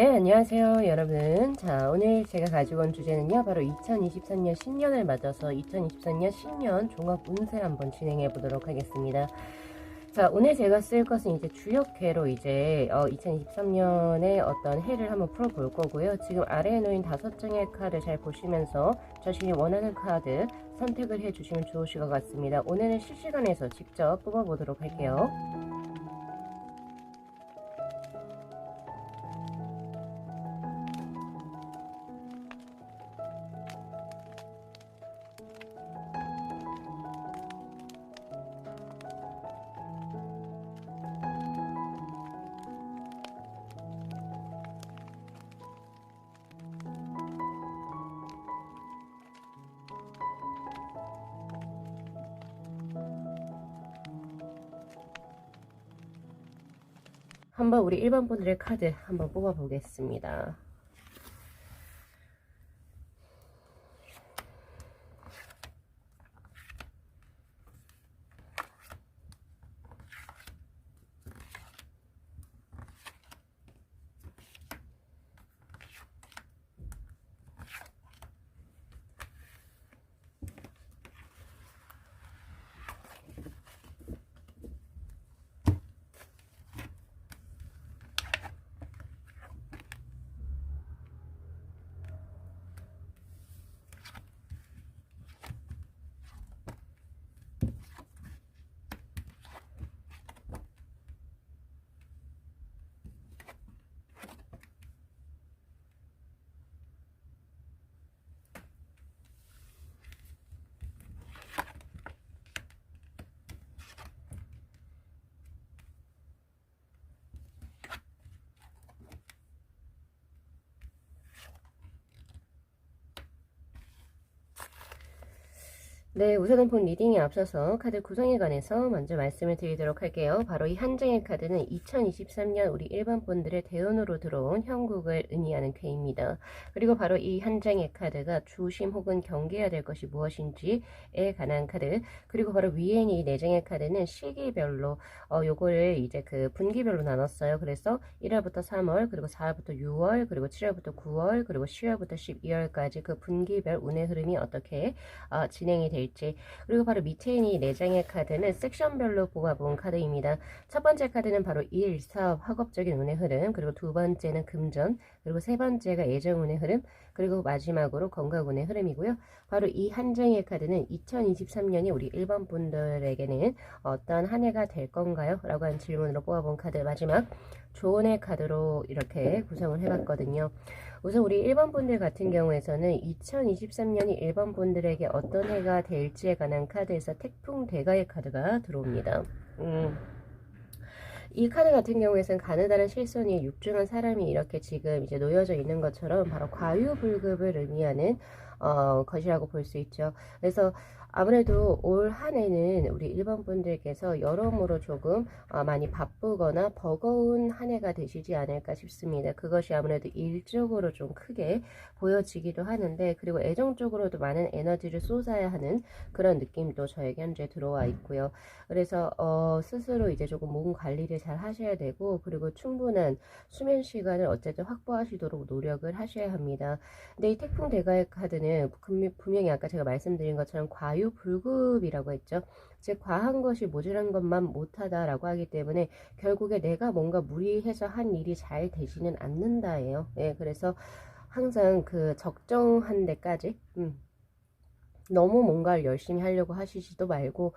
네, 안녕하세요, 여러분. 자, 오늘 제가 가지고 온 주제는요, 바로 2023년 신년을 맞아서 2023년 신년 종합 운세 한번 진행해 보도록 하겠습니다. 자, 오늘 제가 쓸 것은 이제 주역회로 이제 2023년의 어떤 해를 한번 풀어볼 거고요. 지금 아래에 놓인 5장의 카드 잘 보시면서 자신이 원하는 카드 선택을 해주시면 좋으실 것 같습니다. 오늘은 실시간에서 직접 뽑아보도록 할게요. 한번 우리 1번 분들의 카드 한번 뽑아 보겠습니다. 네, 우선은 본 리딩에 앞서서 카드 구성에 관해서 먼저 말씀을 드리도록 할게요. 바로 이 한 장의 카드는 2023년 우리 일반 분들의 대운으로 들어온 형국을 의미하는 쾌입니다. 그리고 바로 이 한 장의 카드가 조심 혹은 경계해야 될 것이 무엇인지에 관한 카드, 그리고 바로 위에 있는 이 네 장의 카드는 시기별로 요거를 이제 그 분기별로 나눴어요. 그래서 1월부터 3월, 그리고 4월부터 6월, 그리고 7월부터 9월, 그리고 10월부터 12월까지 그 분기별 운의 흐름이 어떻게 진행이 될지, 그리고 바로 밑에 있는 이 4장의 카드는 섹션별로 뽑아본 카드입니다. 첫 번째 카드는 바로 일, 사업, 학업적인 운의 흐름, 그리고 두 번째는 금전, 그리고 세 번째가 애정운의 흐름, 그리고 마지막으로 건강운의 흐름이고요. 바로 이 한 장의 카드는 2023년이 우리 1번 분들에게는 어떤 한 해가 될 건가요? 라고 하는 질문으로 뽑아본 카드, 마지막 조언의 카드로 이렇게 구성을 해봤거든요. 우선 우리 1번 분들 같은 경우에서는 2023년이 1번 분들에게 어떤 해가 될지에 관한 카드에서 태풍 대가의 카드가 들어옵니다. 이 카드 같은 경우에는 가느다란 실손이 육중한 사람이 이렇게 지금 이제 놓여져 있는 것처럼 바로 과유불급을 의미하는 것이라고 볼 수 있죠. 그래서 아무래도 올 한 해는 우리 일반 분들께서 여러모로 조금 많이 바쁘거나 버거운 한 해가 되시지 않을까 싶습니다. 그것이 아무래도 일적으로 좀 크게 보여지기도 하는데, 그리고 애정적으로도 많은 에너지를 쏟아야 하는 그런 느낌도 저에게 현재 들어와 있고요. 그래서 스스로 이제 조금 몸 관리를 잘 하셔야 되고, 그리고 충분한 수면 시간을 어쨌든 확보하시도록 노력을 하셔야 합니다. 근데 이 태풍 대가의 카드는 분명히 아까 제가 말씀드린 것처럼 과유불급이라고 했죠. 즉 과한 것이 모자란 것만 못하다라고 하기 때문에 결국에 내가 뭔가 무리해서 한 일이 잘 되지는 않는다예요. 예, 그래서 항상 그 적정한 데까지 너무 뭔가를 열심히 하려고 하시지도 말고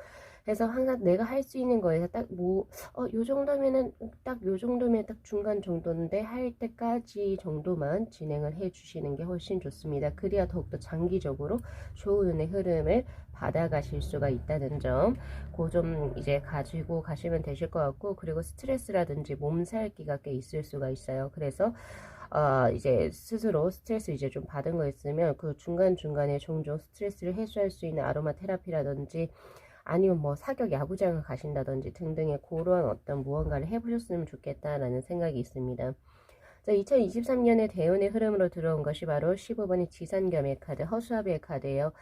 해서 항상 내가 할 수 있는 거에서 딱 요 정도면은 딱 요 정도면 딱 중간 정도인데 할 때까지 정도만 진행을 해 주시는 게 훨씬 좋습니다. 그래야 더욱더 장기적으로 좋은 운의 흐름을 받아가실 수가 있다는 점, 그 좀 이제 가지고 가시면 되실 것 같고, 그리고 스트레스라든지 몸살기가 꽤 있을 수가 있어요. 그래서 이제 스스로 스트레스 이제 좀 받은 거 있으면 그 중간중간에 종종 스트레스를 해소할 수 있는 아로마 테라피라든지 아니면 뭐 사격 야구장을 가신다든지 등등의 그런 어떤 무언가를 해보셨으면 좋겠다라는 생각이 있습니다. 자, 2023년에 대운의 흐름으로 들어온 것이 바로 15번의 지산겸의 카드, 허수아비의 카드예요.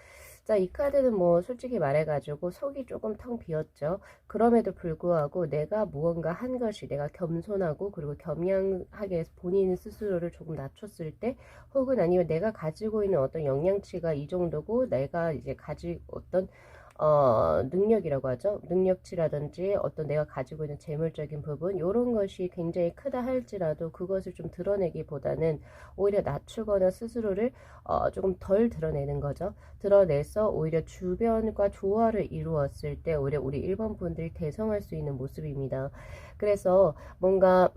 자, 이 카드는 뭐 솔직히 말해가지고 속이 조금 텅 비었죠. 그럼에도 불구하고 내가 무언가 한 것이 내가 겸손하고 그리고 겸양하게 해서 본인 스스로를 조금 낮췄을 때, 혹은 아니면 내가 가지고 있는 어떤 역량치가 이 정도고 내가 이제 가지고 어떤 능력이라고 하죠. 능력치라든지 어떤 내가 가지고 있는 재물적인 부분, 이런 것이 굉장히 크다 할지라도 그것을 좀 드러내기보다는 오히려 낮추거나 스스로를 조금 덜 드러내는 거죠. 드러내서 오히려 주변과 조화를 이루었을 때 오히려 우리 1번 분들이 대성할 수 있는 모습입니다. 그래서 뭔가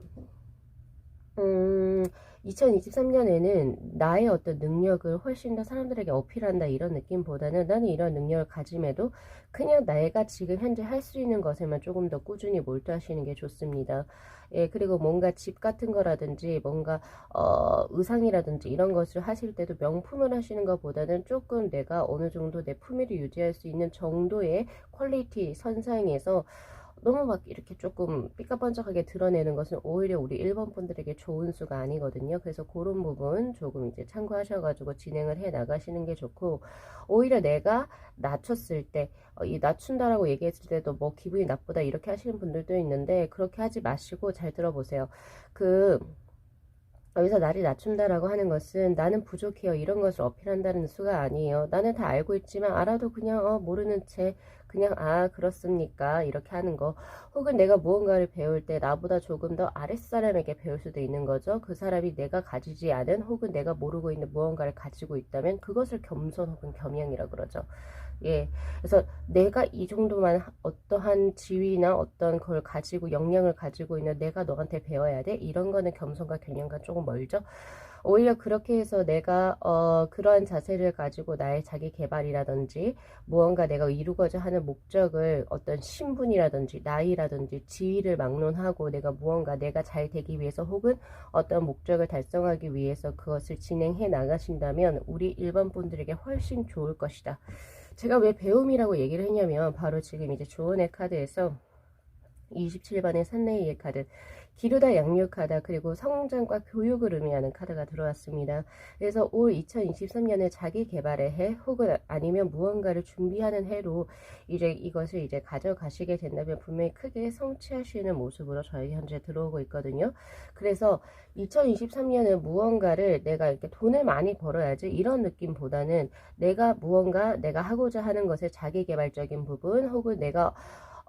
2023년에는 나의 어떤 능력을 훨씬 더 사람들에게 어필한다 이런 느낌보다는 나는 이런 능력을 가짐에도 그냥 내가 지금 현재 할 수 있는 것에만 조금 더 꾸준히 몰두하시는 게 좋습니다. 예, 그리고 뭔가 집 같은 거라든지 뭔가 의상이라든지 이런 것을 하실 때도 명품을 하시는 것보다는 조금 내가 어느 정도 내 품위를 유지할 수 있는 정도의 퀄리티 선상에서 너무 막 이렇게 조금 삐까번쩍하게 드러내는 것은 오히려 우리 1번 분들에게 좋은 수가 아니거든요. 그래서 그런 부분 조금 이제 참고하셔가지고 진행을 해 나가시는 게 좋고, 오히려 내가 낮췄을 때, 이 낮춘다라고 얘기했을 때도 뭐 기분이 나쁘다 이렇게 하시는 분들도 있는데, 그렇게 하지 마시고 잘 들어보세요. 여기서 나를 낮춘다라고 하는 것은 나는 부족해요 이런 것을 어필한다는 수가 아니에요. 나는 다 알고 있지만 알아도 그냥 모르는 채 그냥 그렇습니까 이렇게 하는 거, 혹은 내가 무언가를 배울 때 나보다 조금 더 아랫사람에게 배울 수도 있는 거죠. 그 사람이 내가 가지지 않은 혹은 내가 모르고 있는 무언가를 가지고 있다면 그것을 겸손 혹은 겸양이라고 그러죠. 예. 그래서 내가 이 정도만 어떠한 지위나 어떤 걸 가지고 역량을 가지고 있는 내가 너한테 배워야 돼? 이런 거는 겸손과 균형과 조금 멀죠. 오히려 그렇게 해서 내가 그러한 자세를 가지고 나의 자기 개발이라든지 무언가 내가 이루고자 하는 목적을 어떤 신분이라든지 나이라든지 지위를 막론하고 내가 무언가 내가 잘 되기 위해서 혹은 어떤 목적을 달성하기 위해서 그것을 진행해 나가신다면 우리 일반 분들에게 훨씬 좋을 것이다. 제가 왜 배움이라고 얘기를 했냐면 바로 지금 이제 조언의 카드에서 27번의 산레이의 카드, 기르다 양육하다 그리고 성장과 교육을 의미하는 카드가 들어왔습니다. 그래서 올 2023년에 자기 개발의 해 혹은 아니면 무언가를 준비하는 해로 이제 이것을 이제 가져가시게 된다면 분명히 크게 성취하시는 모습으로 저희 현재 들어오고 있거든요. 그래서 2023년은 무언가를 내가 이렇게 돈을 많이 벌어야지 이런 느낌보다는 내가 무언가 내가 하고자 하는 것의 자기 개발적인 부분 혹은 내가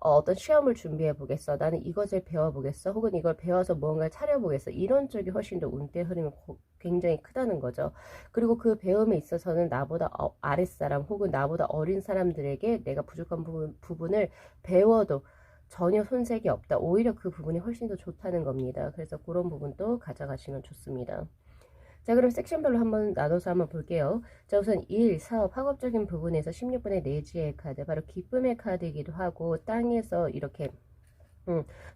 어떤 시험을 준비해 보겠어. 나는 이것을 배워보겠어. 혹은 이걸 배워서 무언가를 차려보겠어. 이런 쪽이 훨씬 더 운대 흐름이 굉장히 크다는 거죠. 그리고 그 배움에 있어서는 나보다 아랫사람 혹은 나보다 어린 사람들에게 내가 부족한 부분을 배워도 전혀 손색이 없다. 오히려 그 부분이 훨씬 더 좋다는 겁니다. 그래서 그런 부분도 가져가시면 좋습니다. 자, 그럼 섹션별로 한번 나눠서 한번 볼게요. 자, 우선 일, 사업, 학업적인 부분에서 16번의 내지의 카드, 바로 기쁨의 카드이기도 하고 땅에서 이렇게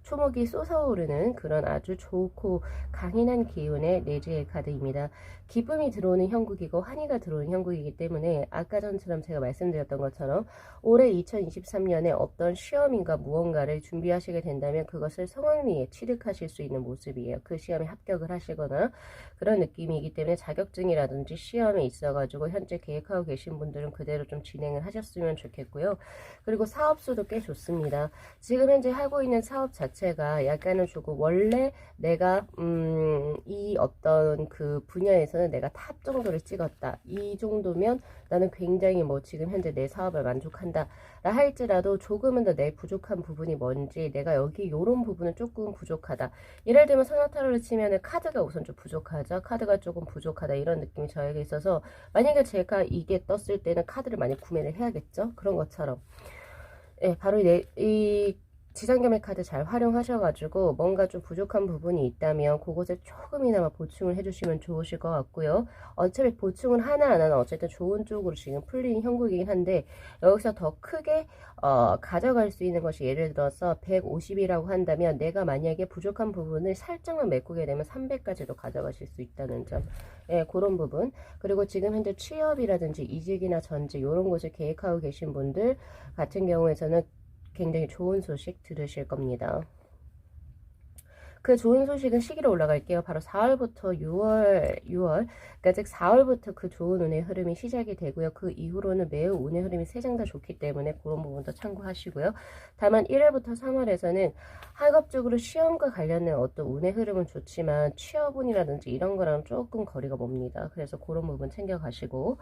초목이 솟아오르는 그런 아주 좋고 강인한 기운의 내지의 카드입니다. 기쁨이 들어오는 형국이고 환희가 들어오는 형국이기 때문에 아까 전처럼 제가 말씀드렸던 것처럼 올해 2023년에 어떤 시험인가 무언가를 준비하시게 된다면 그것을 성황리에 취득하실 수 있는 모습이에요. 그 시험에 합격을 하시거나 그런 느낌이기 때문에 자격증이라든지 시험에 있어가지고 현재 계획하고 계신 분들은 그대로 좀 진행을 하셨으면 좋겠고요. 그리고 사업수도 꽤 좋습니다. 지금 현재 하고 있는 사업 자체가 약간은 조금 원래 내가 이 어떤 그 분야에서는 내가 탑 정도를 찍었다. 이 정도면 나는 굉장히 뭐 지금 현재 내 사업을 만족한다 라 할지라도 조금은 더 내 부족한 부분이 뭔지 내가 여기 요런 부분은 조금 부족하다. 예를 들면 소나타로를 치면은 카드가 우선 좀 부족하죠. 카드가 조금 부족하다 이런 느낌이 저에게 있어서 만약에 제가 이게 떴을 때는 카드를 많이 구매를 해야겠죠. 그런 것처럼 예, 바로 이 지상겸의 카드 잘 활용하셔가지고 뭔가 좀 부족한 부분이 있다면 그곳을 조금이나마 보충을 해주시면 좋으실 것 같고요. 어차피 보충은 하나하나는 어쨌든 좋은 쪽으로 지금 풀린 형국이긴 한데 여기서 더 크게 가져갈 수 있는 것이 예를 들어서 150이라고 한다면 내가 만약에 부족한 부분을 살짝만 메꾸게 되면 300까지도 가져가실 수 있다는 점. 예, 그런 부분. 그리고 지금 현재 취업이라든지 이직이나 전직 이런 곳을 계획하고 계신 분들 같은 경우에는 굉장히 좋은 소식 들으실 겁니다. 그 좋은 소식은 시기로 올라갈게요. 바로 4월부터 6월, 그러니까 즉 4월부터 그 좋은 운의 흐름이 시작이 되고요. 그 이후로는 매우 운의 흐름이 세 장 다 좋기 때문에 그런 부분도 참고하시고요. 다만 1월부터 3월에서는 학업적으로 시험과 관련된 어떤 운의 흐름은 좋지만 취업운이라든지 이런 거랑 조금 거리가 멉니다. 그래서 그런 부분 챙겨가시고,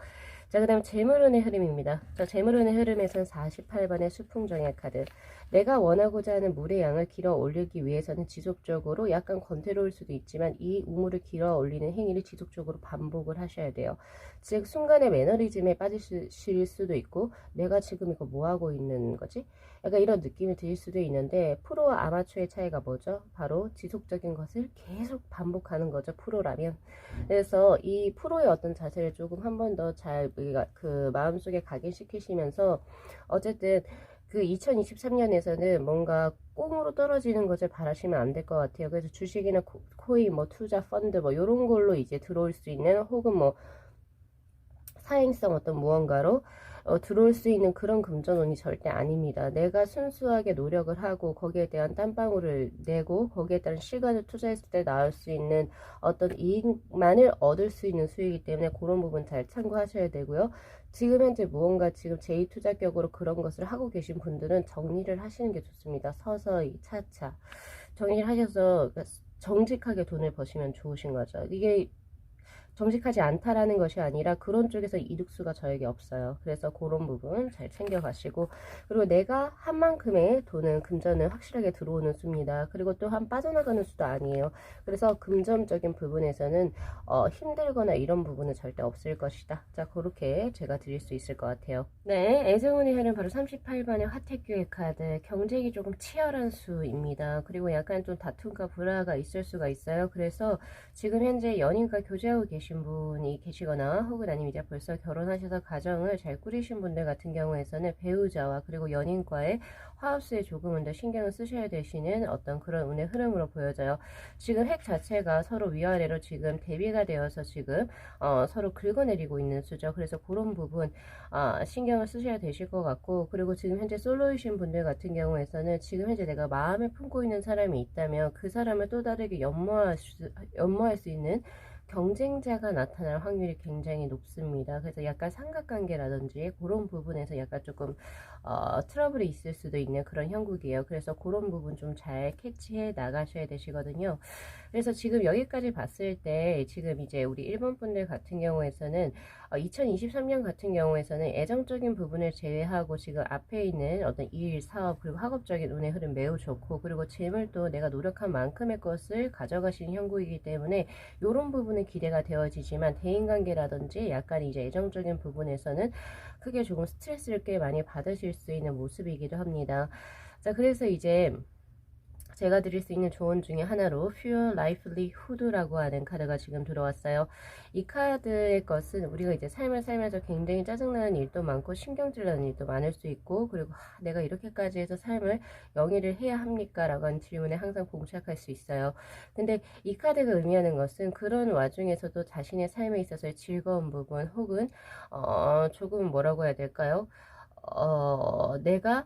자, 그 다음 재물운의 흐름입니다. 자, 재물운의 흐름에서는 48번의 수풍정의 카드. 내가 원하고자 하는 물의 양을 길어 올리기 위해서는 지속적으로 약간 권태로울 수도 있지만 이 우물을 길어 올리는 행위를 지속적으로 반복을 하셔야 돼요. 즉 순간의 매너리즘에 빠지실 수도 있고, 내가 지금 이거 뭐 하고 있는 거지? 약간 이런 느낌이 들 수도 있는데, 프로와 아마추어의 차이가 뭐죠? 바로 지속적인 것을 계속 반복하는 거죠, 프로라면. 그래서 이 프로의 어떤 자세를 조금 한 번 더 잘 그 마음속에 각인시키시면서, 어쨌든 그 2023년에서는 뭔가 꽁으로 떨어지는 것을 바라시면 안 될 것 같아요. 그래서 주식이나 코인, 뭐 투자 펀드 뭐 이런 걸로 이제 들어올 수 있는, 혹은 뭐 사행성 어떤 무언가로 들어올 수 있는 그런 금전운이 절대 아닙니다. 내가 순수하게 노력을 하고 거기에 대한 땀방울을 내고 거기에 따른 시간을 투자했을 때 나올 수 있는 어떤 이익만을 얻을 수 있는 수익이기 때문에 그런 부분 잘 참고하셔야 되고요. 지금 현재 무언가 지금 제2투자격으로 그런 것을 하고 계신 분들은 정리를 하시는 게 좋습니다. 서서히 차차 정리를 하셔서 정직하게 돈을 버시면 좋으신 거죠. 이게 정직하지 않다라는 것이 아니라 그런 쪽에서 이득수가 저에게 없어요. 그래서 그런 부분 잘 챙겨가시고, 그리고 내가 한 만큼의 돈은 금전은 확실하게 들어오는 수입니다. 그리고 또한 빠져나가는 수도 아니에요. 그래서 금전적인 부분에서는 힘들거나 이런 부분은 절대 없을 것이다. 자, 그렇게 제가 드릴 수 있을 것 같아요. 네, 애정운의 흐름 바로 38번의 화택교의 카드. 경쟁이 조금 치열한 수입니다. 그리고 약간 좀 다툼과 불화가 있을 수가 있어요. 그래서 지금 현재 연인과 교제하고 계신 분이 계시거나, 혹은 아니면 이제 벌써 결혼하셔서 가정을 잘 꾸리신 분들 같은 경우에서는 배우자와 그리고 연인과의 화합수에 조금은 더 신경을 쓰셔야 되시는 어떤 그런 운의 흐름으로 보여져요. 지금 핵 자체가 서로 위아래로 지금 대비가 되어서 지금 서로 긁어내리고 있는 수죠. 그래서 그런 부분 신경을 쓰셔야 되실 것 같고, 그리고 지금 현재 솔로이신 분들 같은 경우에서는 지금 현재 내가 마음에 품고 있는 사람이 있다면 그 사람을 또 다르게 연모할 수 있는 경쟁자가 나타날 확률이 굉장히 높습니다. 그래서 약간 삼각관계라든지 그런 부분에서 약간 조금 트러블이 있을 수도 있는 그런 형국이에요. 그래서 그런 부분 좀 잘 캐치해 나가셔야 되시거든요. 그래서 지금 여기까지 봤을 때 지금 이제 우리 일본 분들 같은 경우에서는 2023년 같은 경우에서는 애정적인 부분을 제외하고 지금 앞에 있는 어떤 일, 사업, 그리고 학업적인 운의 흐름 매우 좋고, 그리고 재물도 내가 노력한 만큼의 것을 가져가시는 형국이기 때문에 이런 부분은 기대가 되어지지만, 대인관계라든지 약간 이제 애정적인 부분에서는 크게 조금 스트레스를 꽤 많이 받으실 수 있는 모습이기도 합니다. 자, 그래서 이제 제가 드릴 수 있는 조언 중에 하나로 Pure Livelihood라고 하는 카드가 지금 들어왔어요. 이 카드의 것은 우리가 이제 삶을 살면서 굉장히 짜증나는 일도 많고 신경질 나는 일도 많을 수 있고, 그리고 내가 이렇게까지 해서 삶을 영위를 해야 합니까? 라고 하는 질문에 항상 봉착할 수 있어요. 근데 이 카드가 의미하는 것은 그런 와중에서도 자신의 삶에 있어서의 즐거운 부분, 혹은 조금 뭐라고 해야 될까요? 내가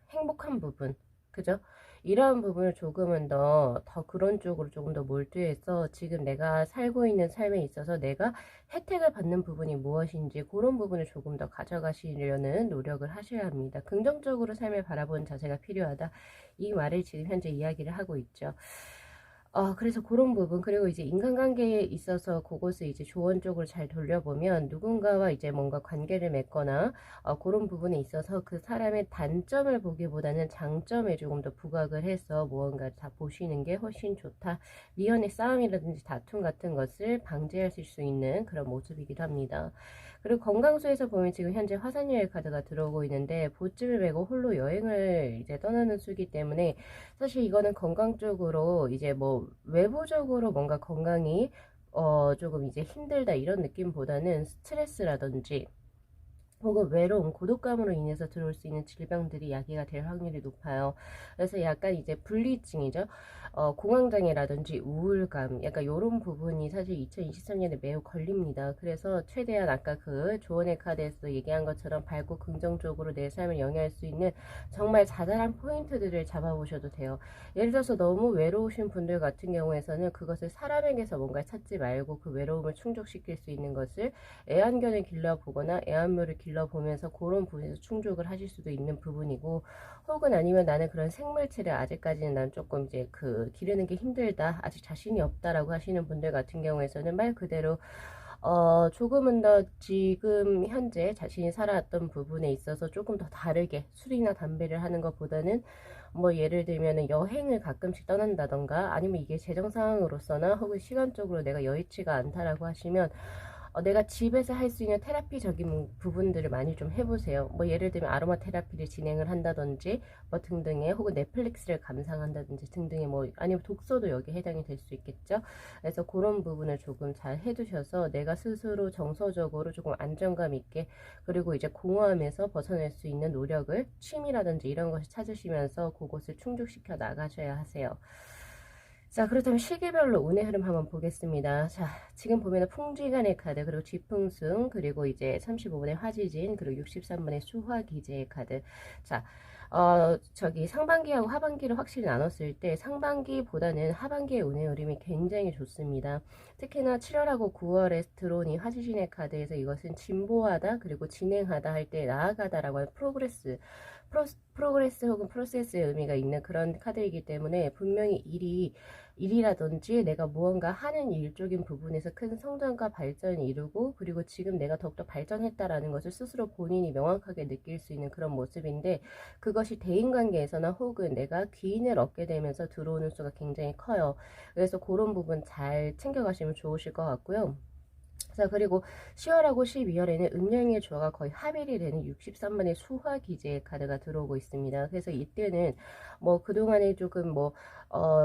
행복한 부분, 그죠? 이러한 부분을 조금은 더 그런 쪽으로 조금 더 몰두해서 지금 내가 살고 있는 삶에 있어서 내가 혜택을 받는 부분이 무엇인지 그런 부분을 조금 더 가져가시려는 노력을 하셔야 합니다. 긍정적으로 삶을 바라보는 자세가 필요하다. 이 말을 지금 현재 이야기를 하고 있죠. 그래서 그런 부분, 그리고 이제 인간관계에 있어서 그것을 이제 조언 쪽으로 잘 돌려보면, 누군가와 이제 뭔가 관계를 맺거나 그런 부분에 있어서 그 사람의 단점을 보기보다는 장점에 조금 더 부각을 해서 무언가 다 보시는 게 훨씬 좋다. 미연의 싸움이라든지 다툼 같은 것을 방지하실 수 있는 그런 모습이기도 합니다. 그리고 건강수에서 보면 지금 현재 화산여행 카드가 들어오고 있는데, 보쯤을 메고 홀로 여행을 이제 떠나는 수기 때문에 사실 이거는 건강 쪽으로 이제 뭐 외부적으로 뭔가 건강이 조금 이제 힘들다 이런 느낌보다는 스트레스라든지 혹은 외로움, 고독감으로 인해서 들어올 수 있는 질병들이 야기가 될 확률이 높아요. 그래서 약간 이제 분리증이죠. 공황장애라든지 우울감, 약간 이런 부분이 사실 2023년에 매우 걸립니다. 그래서 최대한 아까 그 조언의 카드에서 얘기한 것처럼 밝고 긍정적으로 내 삶을 영위할 수 있는 정말 자잘한 포인트들을 잡아보셔도 돼요. 예를 들어서 너무 외로우신 분들 같은 경우에서는 그것을 사람에게서 뭔가 찾지 말고 그 외로움을 충족시킬 수 있는 것을 애완견을 길러보거나 애완묘를 길러보면서 그런 부분에서 충족을 하실 수도 있는 부분이고, 혹은 아니면 나는 그런 생물체를 아직까지는 난 조금 이제 그 기르는 게 힘들다, 아직 자신이 없다라고 하시는 분들 같은 경우에서는 말 그대로 조금은 더 지금 현재 자신이 살아왔던 부분에 있어서 조금 더 다르게 술이나 담배를 하는 것보다는 뭐 예를 들면은 여행을 가끔씩 떠난다던가, 아니면 이게 재정 상황으로서나 혹은 시간적으로 내가 여의치가 않다라고 하시면 내가 집에서 할 수 있는 테라피적인 부분들을 많이 좀 해보세요. 뭐 예를 들면 아로마 테라피를 진행을 한다든지 뭐 등등의, 혹은 넷플릭스를 감상한다든지 등등의, 뭐 아니면 독서도 여기에 해당이 될 수 있겠죠. 그래서 그런 부분을 조금 잘 해두셔서 내가 스스로 정서적으로 조금 안정감 있게, 그리고 이제 공허함에서 벗어날 수 있는 노력을 취미라든지 이런 것을 찾으시면서 그곳을 충족시켜 나가셔야 하세요. 자, 그렇다면 시기별로 운의 흐름 한번 보겠습니다. 자, 지금 보면은 풍지간의 카드, 그리고 쥐풍승, 그리고 이제 35분의 화지진, 그리고 63분의 수화기제의 카드. 자, 저기 상반기하고 하반기를 확실히 나눴을 때 상반기보다는 하반기의 운의 흐름이 굉장히 좋습니다. 특히나 7월하고 9월에 들어온 이 화지진의 카드에서 이것은 진보하다, 그리고 진행하다 할 때 나아가다라고 하는 프로그레스 혹은 프로세스의 의미가 있는 그런 카드이기 때문에 분명히 일이라든지 내가 무언가 하는 일 쪽인 부분에서 큰 성장과 발전을 이루고, 그리고 지금 내가 더욱더 발전했다라는 것을 스스로 본인이 명확하게 느낄 수 있는 그런 모습인데, 그것이 대인관계에서나 혹은 내가 기인을 얻게 되면서 들어오는 수가 굉장히 커요. 그래서 그런 부분 잘 챙겨가시면 좋으실 것 같고요. 자, 그리고 10월하고 12월에는 음양의 조화가 거의 합일이 되는 63번의 수화기제의 카드가 들어오고 있습니다. 그래서 이때는 뭐 그동안에 조금 뭐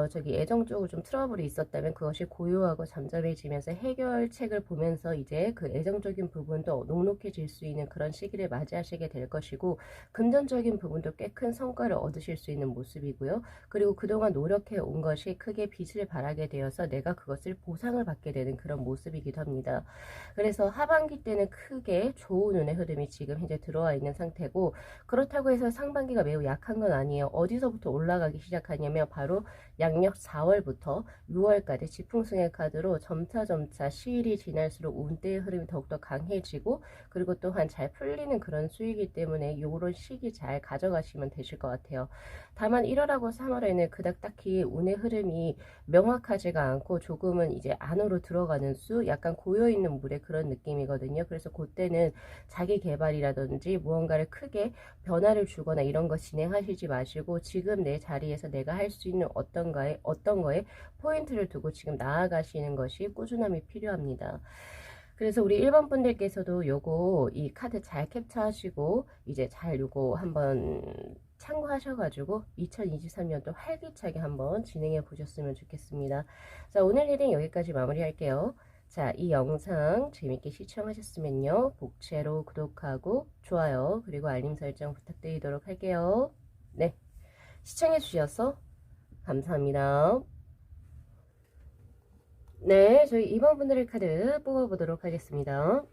저기 애정 쪽으로 좀 트러블이 있었다면 그것이 고요하고 잠잠해지면서 해결책을 보면서 이제 그 애정적인 부분도 녹록해질 수 있는 그런 시기를 맞이하시게 될 것이고, 금전적인 부분도 꽤 큰 성과를 얻으실 수 있는 모습이고요. 그리고 그동안 노력해 온 것이 크게 빛을 발하게 되어서 내가 그것을 보상을 받게 되는 그런 모습이기도 합니다. 그래서 하반기 때는 크게 좋은 운의 흐름이 지금 현재 들어와 있는 상태고, 그렇다고 해서 상반기가 매우 약한 건 아니에요. 어디서부터 올라가기 시작하냐면 바로 양력 4월부터 6월까지 지풍승의 카드로 점차 시일이 지날수록 운대의 흐름이 더욱더 강해지고, 그리고 또한 잘 풀리는 그런 수이기 때문에 요런 시기 잘 가져가시면 되실 것 같아요. 다만 1월하고 3월에는 그닥 딱히 운의 흐름이 명확하지가 않고 조금은 이제 안으로 들어가는 수, 약간 고여있는 물의 그런 느낌이거든요. 그래서 그때는 자기 개발이라든지 무언가를 크게 변화를 주거나 이런 거 진행하시지 마시고, 지금 내 자리에서 내가 할 수 있는 어떤 거에 포인트를 두고 지금 나아가시는 것이 꾸준함이 필요합니다. 그래서 우리 1번 분들께서도 요거 이 카드 잘 캡처하시고 이제 잘 요거 한번 참고하셔가지고 2023년도 활기차게 한번 진행해 보셨으면 좋겠습니다. 자, 오늘 리딩 여기까지 마무리할게요. 자, 이 영상 재밌게 시청하셨으면요, 복채로 구독하고 좋아요 그리고 알림 설정 부탁드리도록 할게요. 네, 시청해 주셔서 감사합니다. 네, 저희 2번 분들의 카드 뽑아보도록 하겠습니다.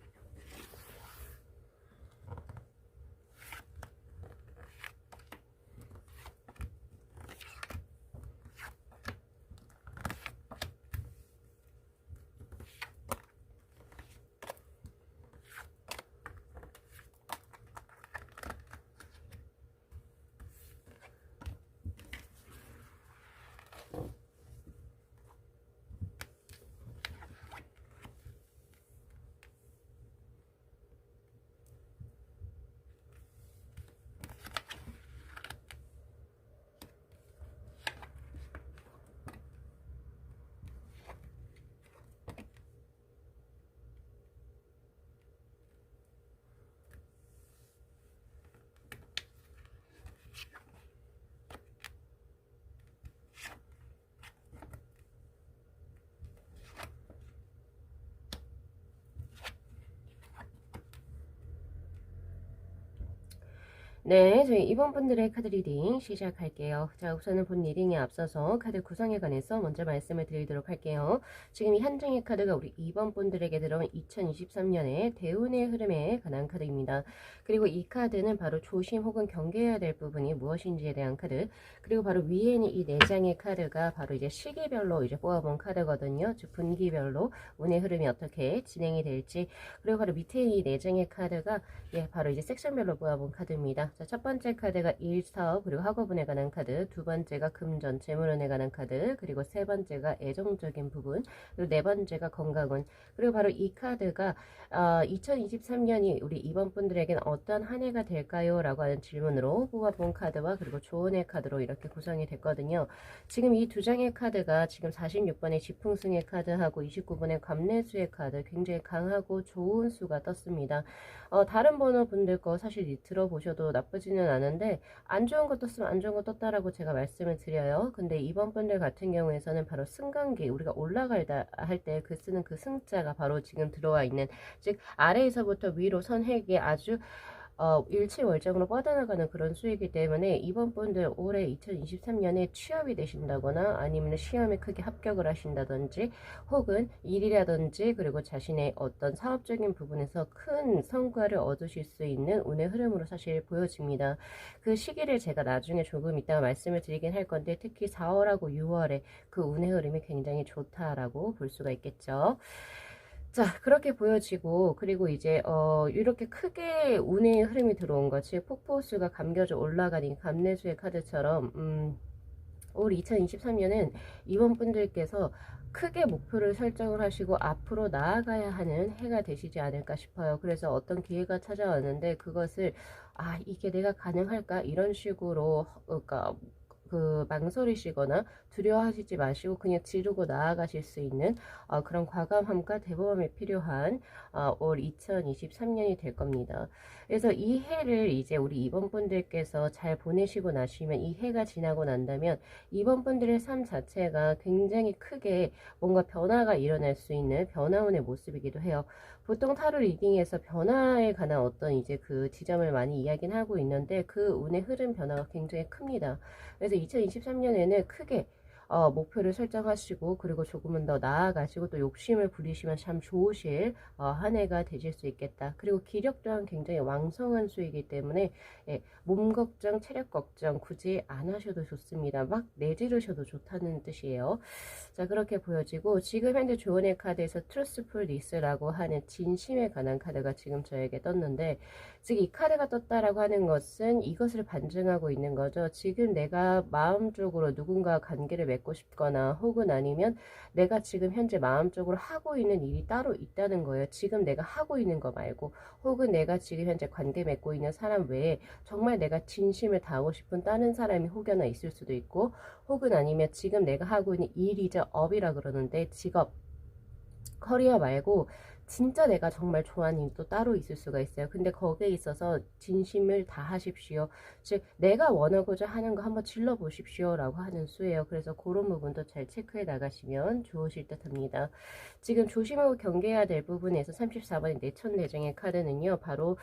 네, 저희 이번 분들의 카드 리딩 시작할게요. 자, 우선은 본 리딩에 앞서서 카드 구성에 관해서 먼저 말씀을 드리도록 할게요. 지금 이 한 장의 카드가 우리 이번 분들에게 들어온 2023년의 대운의 흐름에 관한 카드입니다. 그리고 이 카드는 바로 조심 혹은 경계해야 될 부분이 무엇인지에 대한 카드. 그리고 바로 위에는 이 네 장의 카드가 바로 이제 시기별로 이제 뽑아본 카드거든요. 즉 분기별로 운의 흐름이 어떻게 진행이 될지. 그리고 바로 밑에 이 네 장의 카드가 바로 이제 섹션별로 뽑아본 카드입니다. 자, 첫 번째 카드가 일, 사업, 그리고 학업운에 관한 카드, 두 번째가 금전, 재물운에 관한 카드, 그리고 세 번째가 애정적인 부분, 그리고 네 번째가 건강운. 그리고 바로 이 카드가 2023년이 우리 이번 분들에게는 어떤 한 해가 될까요? 라고 하는 질문으로 뽑아본 카드와 그리고 조언의 카드로 이렇게 구성이 됐거든요. 지금 이 두 장의 카드가 지금 46번의 지풍승의 카드하고 29번의 감래수의 카드 굉장히 강하고 좋은 수가 떴습니다. 다른 번호 분들 거 사실 들어보셔도 나쁘지는 않은데 안 좋은 거 떴으면 안 좋은 거 떴다라고 제가 말씀을 드려요. 근데 이번 분들 같은 경우에서는 바로 승강기 우리가 올라갈다 할 때 그 쓰는 그 승자가 바로 지금 들어와 있는 즉 아래에서부터 위로 선핵이 아주 일치월장으로 뻗어나가는 그런 수이기 때문에 이번 분들 올해 2023년에 취업이 되신다거나 아니면 시험에 크게 합격을 하신다든지 혹은 일이라든지 그리고 자신의 어떤 사업적인 부분에서 큰 성과를 얻으실 수 있는 운의 흐름으로 사실 보여집니다. 그 시기를 제가 나중에 조금 이따가 말씀을 드리긴 할 건데 특히 4월하고 6월에 그 운의 흐름이 굉장히 좋다라고 볼 수가 있겠죠. 자, 그렇게 보여지고, 그리고 이제, 이렇게 크게 운의 흐름이 들어온 것, 즉, 폭포수가 감겨져 올라가는 감래수의 카드처럼, 올 2023년은 이번 분들께서 크게 목표를 설정을 하시고 앞으로 나아가야 하는 해가 되시지 않을까 싶어요. 그래서 어떤 기회가 찾아왔는데 그것을, 이게 내가 가능할까? 이런 식으로, 그러니까, 망설이시거나 두려워하시지 마시고 그냥 지르고 나아가실 수 있는 그런 과감함과 대범함이 필요한 올 2023년이 될 겁니다. 그래서 이 해를 이제 우리 이번 분들께서 잘 보내시고 나시면 이 해가 지나고 난다면 이번 분들의 삶 자체가 굉장히 크게 뭔가 변화가 일어날 수 있는 변화운의 모습이기도 해요. 보통 타로 리딩에서 변화에 관한 어떤 이제 그 지점을 많이 이야기는 하고 있는데 그 운의 흐름 변화가 굉장히 큽니다. 그래서 2023년에는 크게 목표를 설정하시고 그리고 조금은 더 나아가시고 또 욕심을 부리시면 참 좋으실 한 해가 되실 수 있겠다. 그리고 기력 또한 굉장히 왕성한 수이기 때문에 몸 걱정, 체력 걱정 굳이 안 하셔도 좋습니다. 막 내지르셔도 좋다는 뜻이에요. 자, 그렇게 보여지고 지금 현재 조언의 카드에서 트루스풀 리스라고 하는 진심에 관한 카드가 지금 저에게 떴는데 즉 이 카드가 떴다라고 하는 것은 이것을 반증하고 있는 거죠. 지금 내가 마음적으로 누군가 관계를 맺고 싶거나 혹은 아니면 내가 지금 현재 마음적으로 하고 있는 일이 따로 있다는 거예요. 지금 내가 하고 있는 거 말고 혹은 내가 지금 현재 관계 맺고 있는 사람 외에 정말 내가 진심을 다하고 싶은 다른 사람이 혹여나 있을 수도 있고 혹은 아니면 지금 내가 하고 있는 일이자 업이라 그러는데 직업, 커리어 말고 진짜 내가 정말 좋아하는 일도 따로 있을 수가 있어요. 근데 거기에 있어서 진심을 다하십시오. 즉 내가 원하고자 하는 거 한번 질러 보십시오 라고 하는 수예요. 그래서 그런 부분도 잘 체크해 나가시면 좋으실 듯 합니다. 지금 조심하고 경계해야 될 부분에서 34번의 내천내정의 카드는요. 바로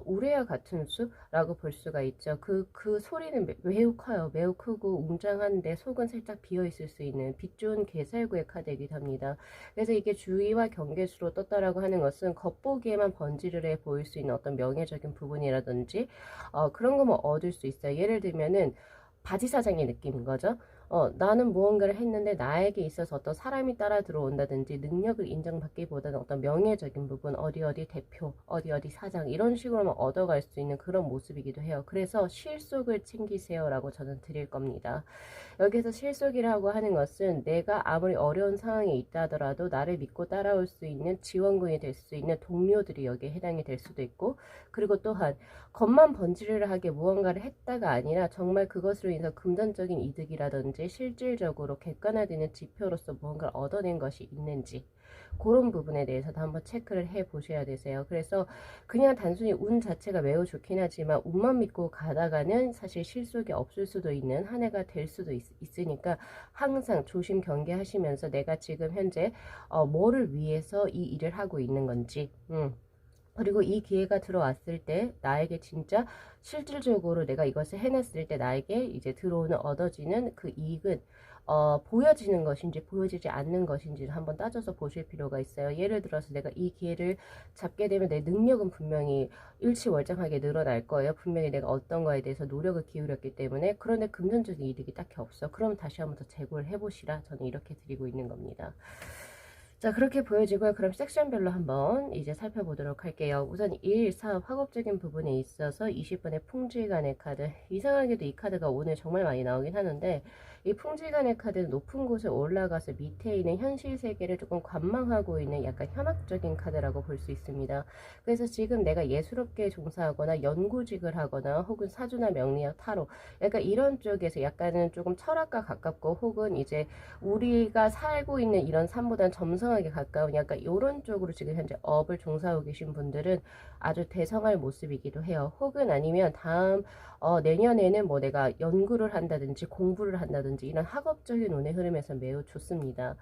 우레와 같은 수라고 볼 수가 있죠. 그 소리는 매우 커요. 매우 크고 웅장한데 속은 살짝 비어있을 수 있는 빛 좋은 개살구의 카드이기도 합니다. 그래서 이게 주의와 경계수로 떴다라고 하는 것은 겉보기에만 번지르르해 보일 수 있는 어떤 명예적인 부분이라든지 그런 거뭐 얻을 수 있어요. 예를 들면은 바지사장의 느낌인 거죠. 나는 무언가를 했는데 나에게 있어서 어떤 사람이 따라 들어온다든지 능력을 인정받기보다는 어떤 명예적인 부분 어디 대표 어디 사장 이런 식으로만 얻어갈 수 있는 그런 모습이기도 해요. 그래서 실속을 챙기세요 라고 저는 드릴 겁니다. 여기서 실속이라고 하는 것은 내가 아무리 어려운 상황에 있다 하더라도 나를 믿고 따라올 수 있는 지원군이 될 수 있는 동료들이 여기에 해당이 될 수도 있고 그리고 또한 겉만 번지르르하게 무언가를 했다가 아니라 정말 그것으로 인해서 금전적인 이득이라든지 실질적으로 객관화되는 지표로서 무언가를 얻어낸 것이 있는지 그런 부분에 대해서도 한번 체크를 해 보셔야 되세요. 그래서 그냥 단순히 운 자체가 매우 좋긴 하지만 운만 믿고 가다가는 사실 실속이 없을 수도 있는 한 해가 될 수도 있으니까 항상 조심 경계하시면서 내가 지금 현재 뭐를 위해서 이 일을 하고 있는 건지 그리고 이 기회가 들어왔을 때 나에게 진짜 실질적으로 내가 이것을 해냈을 때 나에게 이제 들어오는 얻어지는 그 이익은 보여지는 것인지 보여지지 않는 것인지를 한번 따져서 보실 필요가 있어요. 예를 들어서 내가 이 기회를 잡게 되면 내 능력은 분명히 일치월장하게 늘어날 거예요. 분명히 내가 어떤 거에 대해서 노력을 기울였기 때문에. 그런데 금전적인 이득이 딱히 없어. 그럼 다시 한번 더 재고를 해보시라. 저는 이렇게 드리고 있는 겁니다. 자, 그렇게 보여지고요. 그럼 섹션별로 한번 이제 살펴보도록 할게요. 우선 1, 사업, 학업적인 부분에 있어서 20번의 풍지간의 카드. 이상하게도 이 카드가 오늘 정말 많이 나오긴 하는데, 이 풍지간의 카드는 높은 곳에 올라가서 밑에 있는 현실 세계를 조금 관망하고 있는 약간 현학적인 카드라고 볼 수 있습니다. 그래서 지금 내가 예술업계에 종사하거나 연구직을 하거나 혹은 사주나 명리학, 타로 약간 이런 쪽에서 약간은 조금 철학과 가깝고 혹은 이제 우리가 살고 있는 이런 삶보다는 점성하게 가까운 약간 이런 쪽으로 지금 현재 업을 종사하고 계신 분들은 아주 대성할 모습이기도 해요. 혹은 아니면 다음 내년에는 뭐 내가 연구를 한다든지 공부를 한다든지 이런 학업적인 운의 흐름에서 매우 좋습니다.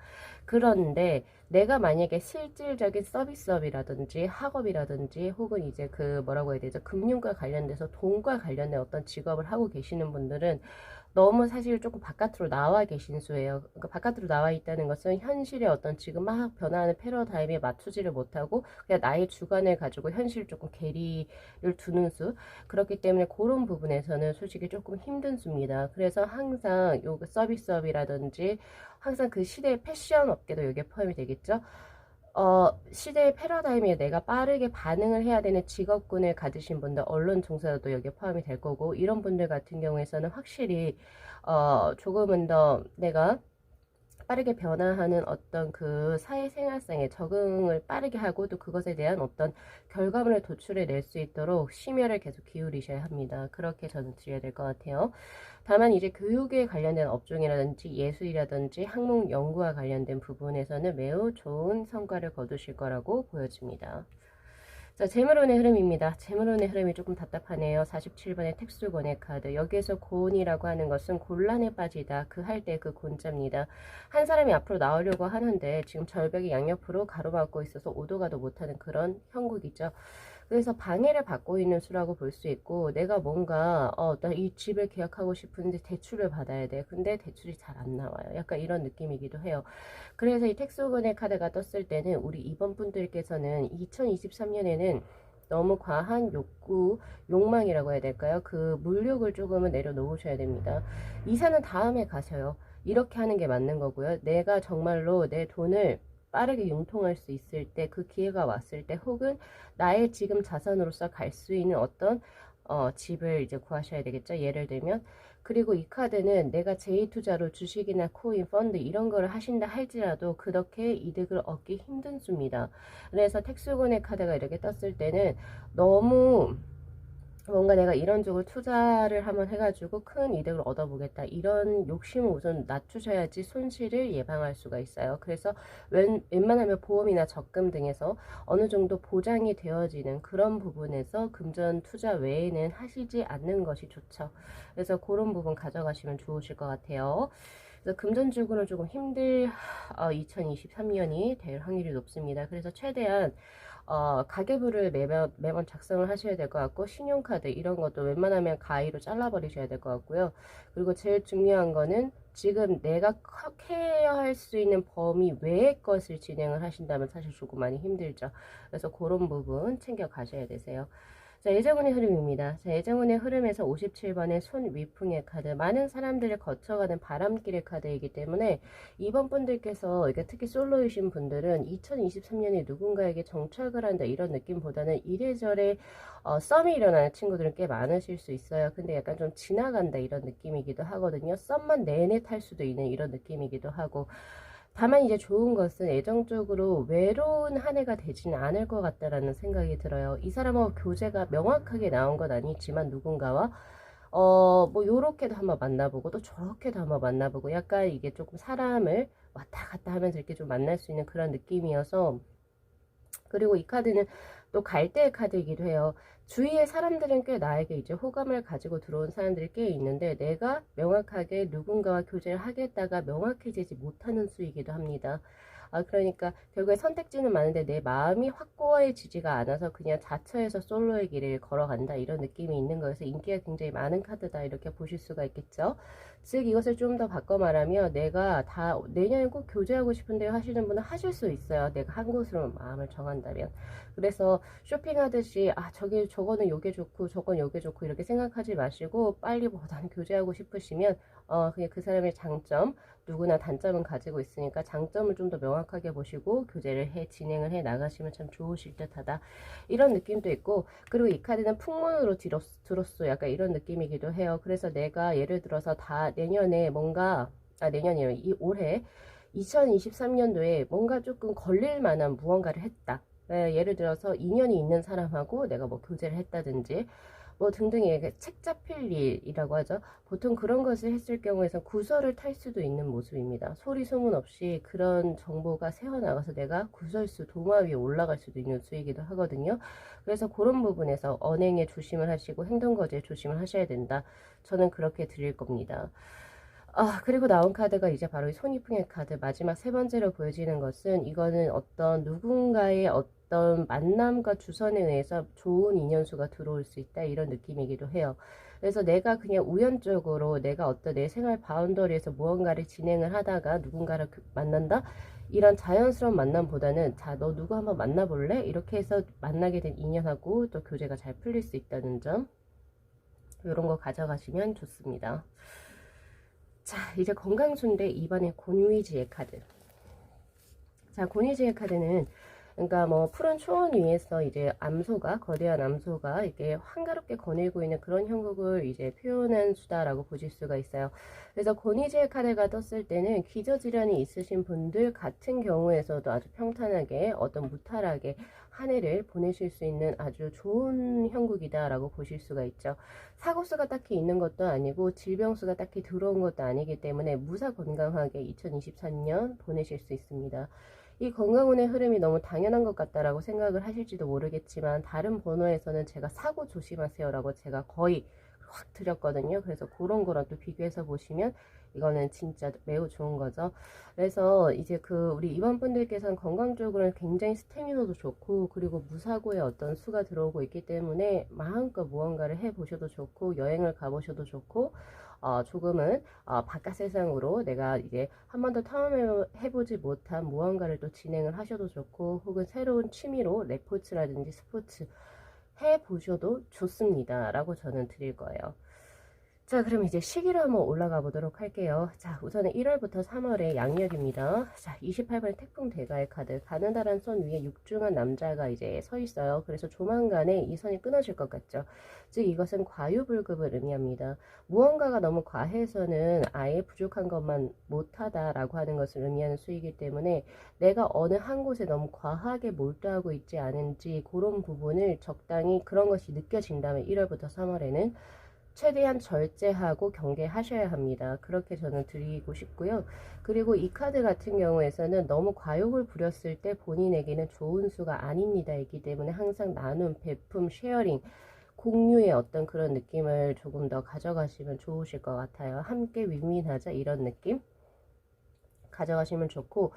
그런데 내가 만약에 실질적인 서비스업이라든지 학업이라든지 혹은 이제 그 뭐라고 해야 되죠? 금융과 관련돼서 돈과 관련된 어떤 직업을 하고 계시는 분들은 너무 사실 조금 바깥으로 나와 계신 수예요. 그러니까 바깥으로 나와 있다는 것은 현실의 어떤 지금 막 변화하는 패러다임에 맞추지를 못하고 그냥 나의 주관을 가지고 현실 조금 괴리를 두는 수. 그렇기 때문에 그런 부분에서는 솔직히 조금 힘든 수입니다. 그래서 항상 요 서비스업이라든지 항상 그 시대의 패션 업계도 여기에 포함이 되겠죠. 시대의 패러다임에 내가 빠르게 반응을 해야 되는 직업군을 가지신 분들, 언론 종사자도 여기에 포함이 될 거고, 이런 분들 같은 경우에서는 확실히, 조금은 더 내가 빠르게 변화하는 어떤 그 사회생활상에 적응을 빠르게 하고 또 그것에 대한 어떤 결과물을 도출해 낼 수 있도록 심혈을 계속 기울이셔야 합니다. 그렇게 저는 드려야 될 것 같아요. 다만 이제 교육에 관련된 업종이라든지 예술이라든지 학문 연구와 관련된 부분에서는 매우 좋은 성과를 거두실 거라고 보여집니다. 자, 재물운의 흐름입니다. 재물운의 흐름이 조금 답답하네요. 47번의 택수곤의 카드. 여기에서 곤이라고 하는 것은 곤란에 빠지다. 그 할 때 그 곤자입니다. 한 사람이 앞으로 나오려고 하는데 지금 절벽이 양옆으로 가로막고 있어서 오도 가도 못하는 그런 형국이죠. 그래서 방해를 받고 있는 수라고 볼 수 있고, 내가 뭔가 나 이 집을 계약하고 싶은데 대출을 받아야 돼. 근데 대출이 잘 안 나와요. 약간 이런 느낌이기도 해요. 그래서 이 택수군의 카드가 떴을 때는 우리 이번 분들께서는 2023년에는 너무 과한 욕구, 욕망이라고 해야 될까요? 그 물욕을 조금은 내려놓으셔야 됩니다. 이사는 다음에 가셔요. 이렇게 하는 게 맞는 거고요. 내가 정말로 내 돈을 빠르게 융통할 수 있을 때, 그 기회가 왔을 때, 혹은 나의 지금 자산으로서 갈 수 있는 어떤 집을 이제 구하셔야 되겠죠. 예를 들면. 그리고 이 카드는 내가 제2투자로 주식이나 코인, 펀드 이런 거를 하신다 할지라도 그렇게 이득을 얻기 힘든 수입니다. 그래서 택수군의 카드가 이렇게 떴을 때는 너무 뭔가 내가 이런 쪽으로 투자를 한번 해가지고 큰 이득을 얻어보겠다. 이런 욕심을 우선 낮추셔야지 손실을 예방할 수가 있어요. 그래서 웬만하면 보험이나 적금 등에서 어느 정도 보장이 되어지는 그런 부분에서 금전 투자 외에는 하시지 않는 것이 좋죠. 그래서 그런 부분 가져가시면 좋으실 것 같아요. 그래서 금전적으로 조금 2023년이 될 확률이 높습니다. 그래서 최대한 가계부를 매번 작성을 하셔야 될 것 같고, 신용카드 이런 것도 웬만하면 가위로 잘라버리셔야 될 것 같고요. 그리고 제일 중요한 거는 지금 내가 케어할 수 있는 범위 외의 것을 진행을 하신다면 사실 조금 많이 힘들죠. 그래서 그런 부분 챙겨 가셔야 되세요. 자, 예정운의 흐름입니다. 자, 예정운의 흐름에서 57번의 손위풍의 카드. 많은 사람들을 거쳐가는 바람길의 카드이기 때문에 이번 분들께서, 특히 솔로이신 분들은 2023년에 누군가에게 정착을 한다 이런 느낌보다는 이래저래 썸이 일어나는 친구들은 꽤 많으실 수 있어요. 근데 약간 좀 지나간다 이런 느낌이기도 하거든요. 썸만 내내 탈 수도 있는 이런 느낌이기도 하고, 다만 이제 좋은 것은 애정적으로 외로운 한 해가 되지는 않을 것 같다라는 생각이 들어요. 이 사람하고 교제가 명확하게 나온 건 아니지만 누군가와 뭐 요렇게도 한번 만나보고 또 저렇게도 한번 만나보고 약간 이게 조금 사람을 왔다 갔다 하면서 이렇게 좀 만날 수 있는 그런 느낌이어서, 그리고 이 카드는 또 갈대의 카드이기도 해요. 주위의 사람들은 꽤 나에게 이제 호감을 가지고 들어온 사람들이 꽤 있는데 내가 명확하게 누군가와 교제를 하겠다가 명확해지지 못하는 수이기도 합니다. 그러니까 결국에 선택지는 많은데 내 마음이 확고해지지가 않아서 그냥 자처해서 솔로의 길을 걸어간다 이런 느낌이 있는 거여서 인기가 굉장히 많은 카드다 이렇게 보실 수가 있겠죠. 즉 이것을 좀 더 바꿔 말하면 내가 다 내년에 꼭 교제하고 싶은데 하시는 분은 하실 수 있어요. 내가 한 곳으로 마음을 정한다면. 그래서 쇼핑하듯이 저거는 요게 좋고 저건 요게 좋고 이렇게 생각하지 마시고 빨리 보단 교제하고 싶으시면 그냥 그 사람의 장점 누구나 단점은 가지고 있으니까 장점을 좀 더 명확하게 보시고 교제를 진행을 해 나가시면 참 좋으실 듯하다 이런 느낌도 있고, 그리고 이 카드는 풍문으로 들었어 약간 이런 느낌이기도 해요. 그래서 내가 예를 들어서 다 내년에 뭔가 내년이요 이 올해 2023년도에 뭔가 조금 걸릴 만한 무언가를 했다. 예를 들어서 인연이 있는 사람하고 내가 뭐 교제를 했다든지 뭐 등등의 책 잡힐 일이라고 하죠. 보통 그런 것을 했을 경우에선 구설을 탈 수도 있는 모습입니다. 소리 소문 없이 그런 정보가 새어나가서 내가 구설수 도마 위에 올라갈 수도 있는 수이기도 하거든요. 그래서 그런 부분에서 언행에 조심을 하시고 행동거지에 조심을 하셔야 된다. 저는 그렇게 드릴 겁니다. 그리고 나온 카드가 이제 바로 이 손이풍의 카드 마지막 세 번째로 보여지는 것은, 이거는 어떤 누군가의 어떤 만남과 주선에 의해서 좋은 인연수가 들어올 수 있다 이런 느낌이기도 해요. 그래서 내가 그냥 우연적으로 내가 어떤 내 생활 바운더리에서 무언가를 진행을 하다가 누군가를 만난다? 이런 자연스러운 만남보다는 자, 너 누구 한번 만나볼래? 이렇게 해서 만나게 된 인연하고 또 교제가 잘 풀릴 수 있다는 점, 이런 거 가져가시면 좋습니다. 자, 이제 건강순대 이번에 곤위지의 카드. 자, 곤위지의 카드는 그러니까 뭐 푸른 초원 위에서 이제 암소가, 거대한 암소가 이렇게 한가롭게 거닐고 있는 그런 형국을 이제 표현한 수다라고 보실 수가 있어요. 그래서 곤위지의 카드가 떴을 때는 기저질환이 있으신 분들 같은 경우에서도 아주 평탄하게 어떤 무탈하게 한 해를 보내실 수 있는 아주 좋은 형국이다라고 보실 수가 있죠. 사고수가 딱히 있는 것도 아니고 질병수가 딱히 들어온 것도 아니기 때문에 무사 건강하게 2023년 보내실 수 있습니다. 이 건강운의 흐름이 너무 당연한 것 같다라고 생각을 하실지도 모르겠지만, 다른 번호에서는 제가 사고 조심하세요라고 제가 거의 확 드렸거든요. 그래서 그런 거랑 또 비교해서 보시면 이거는 진짜 매우 좋은 거죠. 그래서 이제 우리 임원분들께서는 건강적으로는 굉장히 스태미너도 좋고, 그리고 무사고의 어떤 수가 들어오고 있기 때문에 마음껏 무언가를 해보셔도 좋고, 여행을 가보셔도 좋고, 조금은 바깥 세상으로 내가 이제 한 번도 탐험해보지 못한 무언가를 또 진행을 하셔도 좋고, 혹은 새로운 취미로 레포츠라든지 스포츠 해보셔도 좋습니다 라고 저는 드릴 거예요. 자, 그럼 이제 시기로 한번 올라가 보도록 할게요. 자, 우선은 1월부터 3월의 양력입니다. 자, 28번의 태풍 대가의 카드. 가느다란 선 위에 육중한 남자가 이제 서 있어요. 그래서 조만간에 이 선이 끊어질 것 같죠. 즉, 이것은 과유불급을 의미합니다. 무언가가 너무 과해서는 아예 부족한 것만 못하다라고 하는 것을 의미하는 수이기 때문에, 내가 어느 한 곳에 너무 과하게 몰두하고 있지 않은지 그런 부분을 적당히 그런 것이 느껴진다면 1월부터 3월에는 최대한 절제하고 경계하셔야 합니다. 그렇게 저는 드리고 싶고요. 그리고 이 카드 같은 경우에서는 너무 과욕을 부렸을 때 본인에게는 좋은 수가 아닙니다. 이기 때문에 항상 나눔, 베품, 쉐어링, 공유의 어떤 그런 느낌을 조금 더 가져가시면 좋으실 것 같아요. 함께 윈윈하자 이런 느낌 가져가시면 좋고,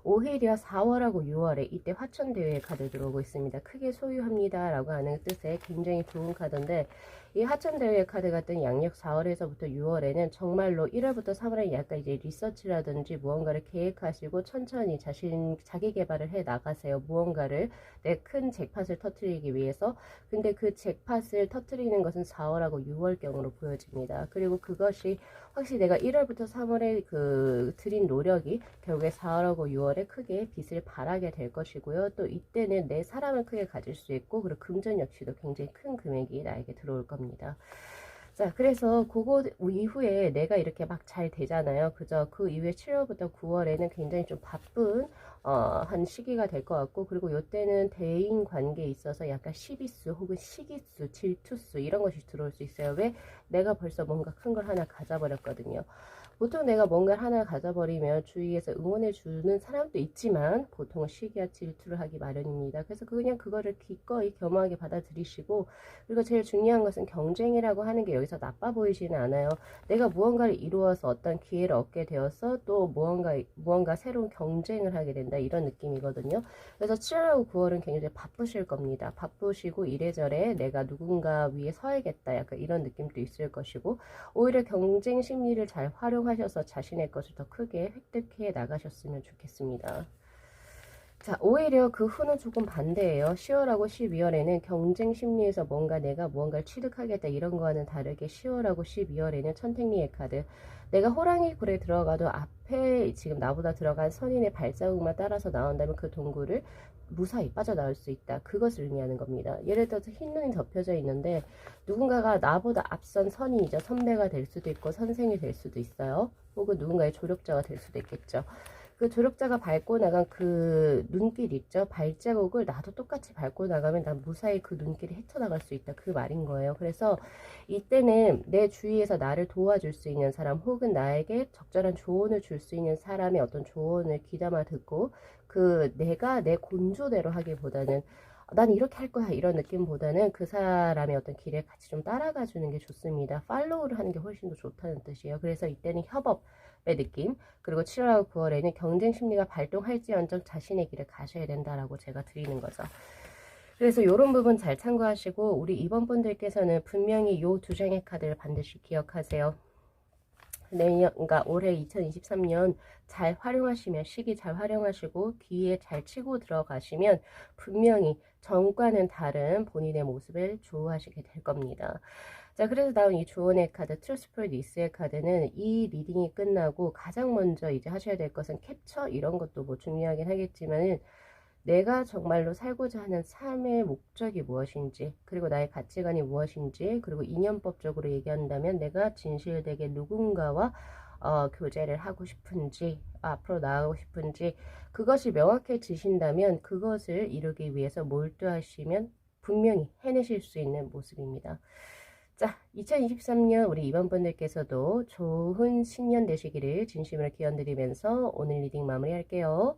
오히려 4월하고 6월에 이때 화천대유의 카드 들어오고 있습니다. 크게 소유합니다 라고 하는 뜻의 굉장히 좋은 카드인데, 이 화천대유의 카드 같은 양력 4월에서부터 6월에는 정말로 1월부터 3월에 약간 이제 리서치라든지 무언가를 계획하시고 천천히 자기 개발을 해 나가세요. 무언가를 내 큰 잭팟을 터트리기 위해서. 근데 그 잭팟을 터트리는 것은 4월하고 6월경으로 보여집니다. 그리고 그것이 확실히 내가 1월부터 3월에 들인 노력이 결국에 4월하고 6월에 크게 빛을 발하게 될 것이고요. 또 이때는 내 사람을 크게 가질 수 있고, 그리고 금전 역시도 굉장히 큰 금액이 나에게 들어올 겁니다. 자, 그래서 그거 이후에 내가 이렇게 막 잘 되잖아요. 그죠? 그 이후에 7월부터 9월에는 굉장히 좀 바쁜 한 시기가 될 것 같고, 그리고 이때는 대인 관계에 있어서 약간 시비수 혹은 시기수, 질투수 이런 것이 들어올 수 있어요. 왜? 내가 벌써 뭔가 큰 걸 하나 가져버렸거든요. 보통 내가 뭔가를 하나 가져버리면 주위에서 응원해 주는 사람도 있지만 보통은 시기와 질투를 하기 마련입니다. 그래서 그냥 그거를 기꺼이 겸허하게 받아들이시고, 그리고 제일 중요한 것은 경쟁이라고 하는 게 여기서 나빠 보이지는 않아요. 내가 무언가를 이루어서 어떤 기회를 얻게 되어서 또 무언가 새로운 경쟁을 하게 된다, 이런 느낌이거든요. 그래서 7월하고 9월은 굉장히 바쁘실 겁니다. 바쁘시고 이래저래 내가 누군가 위에 서야겠다, 약간 이런 느낌도 있을 것이고, 오히려 경쟁 심리를 잘 활용하셔서 자신의 것을 더 크게 획득해 나가셨으면 좋겠습니다. 자, 오히려 그 후는 조금 반대예요. 10월하고 12월에는 경쟁 심리에서 내가 무언가를 취득하겠다 이런 거와는 다르게 10월하고 12월에는 천택리의 카드, 내가 호랑이 굴에 들어가도 앞에 지금 나보다 들어간 선인의 발자국만 따라서 나온다면 그 동굴을 무사히 빠져나올 수 있다, 그것을 의미하는 겁니다. 예를 들어서 흰 눈이 덮여져 있는데 누군가가 나보다 앞선 선인이죠. 선배가 될 수도 있고 선생이 될 수도 있어요. 혹은 누군가의 조력자가 될 수도 있겠죠. 그 조력자가 밟고 나간 그 눈길 있죠. 발자국을 나도 똑같이 밟고 나가면 난 무사히 그 눈길을 헤쳐나갈 수 있다, 그 말인 거예요. 그래서 이때는 내 주위에서 나를 도와줄 수 있는 사람, 혹은 나에게 적절한 조언을 줄 수 있는 사람의 어떤 조언을 귀담아 듣고, 그 내가 내 곤조대로 하기보다는 난 이렇게 할 거야 이런 느낌보다는 그 사람의 어떤 길을 같이 좀 따라가 주는 게 좋습니다. 팔로우를 하는 게 훨씬 더 좋다는 뜻이에요. 그래서 이때는 협업의 느낌, 그리고 7월하고 9월에는 경쟁 심리가 발동할지언정 자신의 길을 가셔야 된다라고 제가 드리는 거죠. 그래서 이런 부분 잘 참고하시고, 우리 이번 분들께서는 분명히 이 두 장의 카드를 반드시 기억하세요. 그러니까 올해 2023년 잘 활용하시면, 시기 잘 활용하시고 기회에 잘 치고 들어가시면 분명히 전과는 다른 본인의 모습을 조우하시게 될 겁니다. 자, 그래서 나온 이 조언의 카드, 트루스풀 니스의 카드는 이 리딩이 끝나고 가장 먼저 이제 하셔야 될 것은 캡처, 이런 것도 뭐 중요하긴 하겠지만은 내가 정말로 살고자 하는 삶의 목적이 무엇인지, 그리고 나의 가치관이 무엇인지, 그리고 인연법적으로 얘기한다면 내가 진실되게 누군가와 교제를 하고 싶은지, 앞으로 나아가고 싶은지, 그것이 명확해지신다면 그것을 이루기 위해서 몰두하시면 분명히 해내실 수 있는 모습입니다. 자, 2023년 우리 이번분들께서도 좋은 신년 되시기를 진심으로 기원드리면서 오늘 리딩 마무리할게요.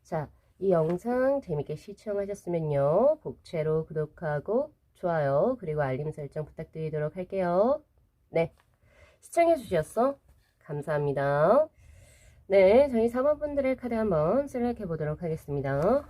자, 이 영상 재밌게 시청하셨으면요, 복채로 구독하고 좋아요 그리고 알림 설정 부탁드리도록 할게요. 네, 시청해 주셨어 감사합니다. 네, 저희 4번 분들의 카드 한번 셀렉해 보도록 하겠습니다.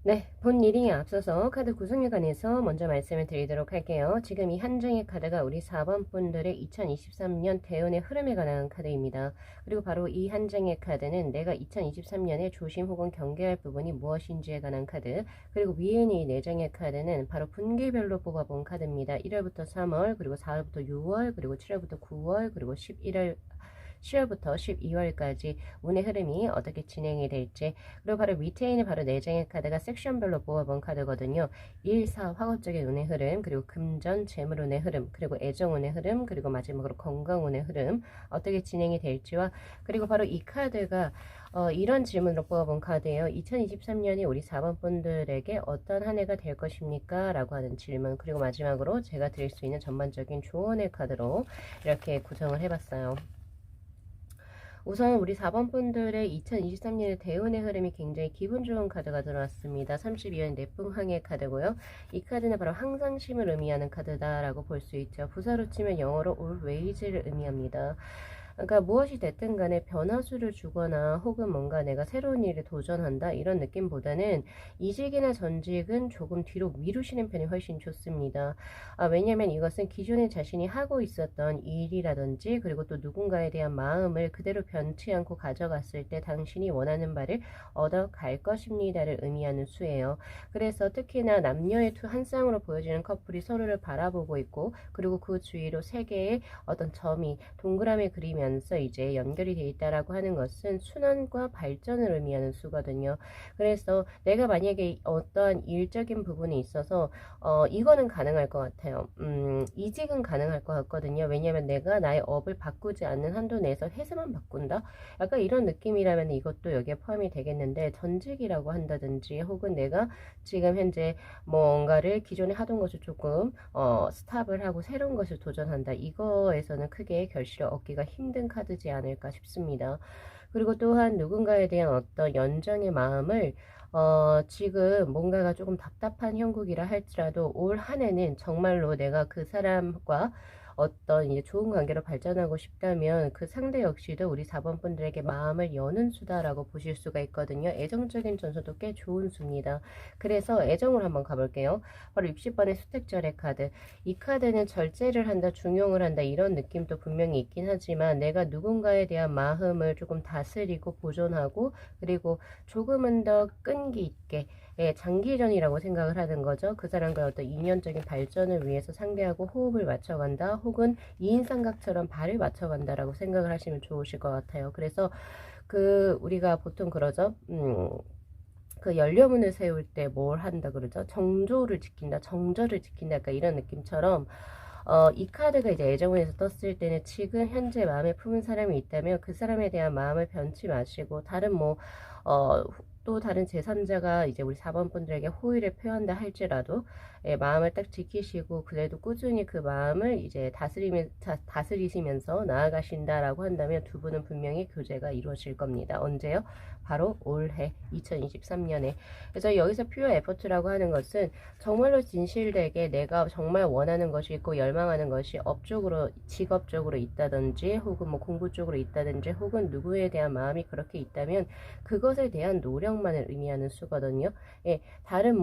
네, 본 리딩에 앞서서 카드 구성에 관해서 먼저 말씀을 드리도록 할게요. 지금 이 한 장의 카드가 우리 4번 분들의 2023년 대운의 흐름에 관한 카드입니다. 그리고 바로 이 한 장의 카드는 내가 2023년에 조심 혹은 경계할 부분이 무엇인지에 관한 카드, 그리고 위에 있는 이 4장의 카드는 바로 분기별로 뽑아본 카드입니다. 1월부터 3월, 그리고 4월부터 6월, 그리고 7월부터 9월, 그리고 10월부터 12월까지 운의 흐름이 어떻게 진행이 될지, 그리고 바로 밑에 있는 바로 4장의 카드가 섹션별로 뽑아본 카드거든요. 1, 4 화급적인 운의 흐름, 그리고 금전 재물 운의 흐름, 그리고 애정 운의 흐름, 그리고 마지막으로 건강 운의 흐름 어떻게 진행이 될지와, 그리고 바로 이 카드가 이런 질문으로 뽑아본 카드예요. 2023년이 우리 4번 분들에게 어떤 한 해가 될 것입니까? 라고 하는 질문, 그리고 마지막으로 제가 드릴 수 있는 전반적인 조언의 카드로 이렇게 구성을 해봤어요. 우선 우리 4번 분들의 2023년의 대운의 흐름이 굉장히 기분 좋은 카드가 들어왔습니다. 32연 내풍항의 카드고요. 이 카드는 바로 항상심을 의미하는 카드다라고 볼 수 있죠. 부사로 치면 영어로 always를 의미합니다. 그러니까 무엇이 됐든 간에 변화수를 주거나 혹은 뭔가 내가 새로운 일에 도전한다 이런 느낌보다는 이직이나 전직은 조금 뒤로 미루시는 편이 훨씬 좋습니다. 왜냐하면 이것은 기존에 자신이 하고 있었던 일이라든지 그리고 또 누군가에 대한 마음을 그대로 변치 않고 가져갔을 때 당신이 원하는 바를 얻어갈 것입니다를 의미하는 수예요. 그래서 특히나 남녀의 한 쌍으로 보여지는 커플이 서로를 바라보고 있고 그리고 그 주위로 세 개의 어떤 점이 동그라미 그리면서 이제 연결이 되어 있다라고 하는 것은 순환과 발전을 의미하는 수거든요. 그래서 내가 만약에 어떠한 일적인 부분이 있어서 이거는 가능할 것 같아요. 이직은 가능할 것 같거든요. 왜냐하면 내가 나의 업을 바꾸지 않는 한도 내에서 회사만 바꾼다? 약간 이런 느낌이라면 이것도 여기에 포함이 되겠는데 전직이라고 한다든지 혹은 내가 지금 현재 뭔가를 기존에 하던 것을 조금 스탑을 하고 새로운 것을 도전한다. 이거에서는 크게 결실을 얻기가 힘든 카드지 않을까 싶습니다. 그리고 또한 누군가에 대한 어떤 연정의 마음을 지금 뭔가가 조금 답답한 형국이라 할지라도 올 한 해는 정말로 내가 그 사람과 어떤 이제 좋은 관계로 발전하고 싶다면 그 상대 역시도 우리 4번 분들에게 마음을 여는 수다라고 보실 수가 있거든요. 애정적인 전서도 꽤 좋은 수입니다. 그래서 애정을 한번 가볼게요. 바로 60번의 수택절의 카드. 이 카드는 절제를 한다, 중용을 한다 이런 느낌도 분명히 있긴 하지만 내가 누군가에 대한 마음을 조금 다스리고 보존하고 그리고 조금은 더 끈기 있게 장기전이라고 생각을 하는 거죠. 그 사람과의 어떤 인연적인 발전을 위해서 상대하고 호흡을 맞춰간다 혹은 이인삼각처럼 발을 맞춰간다라고 생각을 하시면 좋으실 것 같아요. 그래서 우리가 보통 그러죠. 그 연료문을 세울 때 뭘 한다 그러죠? 정조를 지킨다, 정절을 지킨다, 약간 이런 느낌처럼 이 카드가 이제 애정운에서 떴을 때는 지금 현재 마음에 품은 사람이 있다면 그 사람에 대한 마음을 변치 마시고 다른 또 다른 제3자가 이제 우리 4번 분들에게 호의를 표한다 할지라도 마음을 딱 지키시고 그래도 꾸준히 그 마음을 이제 다스리시면서 나아가신다라고 한다면 두 분은 분명히 교제가 이루어질 겁니다. 언제요? 바로 올해 2023년에. 그래서 여기서 퓨어 에포트라고 하는 것은 정말로 진실되게 내가 정말 원하는 것이 있고 열망하는 것이 업적으로 직업적으로 있다든지 혹은 뭐 공부 쪽으로 있다든지 혹은 누구에 대한 마음이 그렇게 있다면 그것에 대한 노력만을 의미하는 수거든요. 다른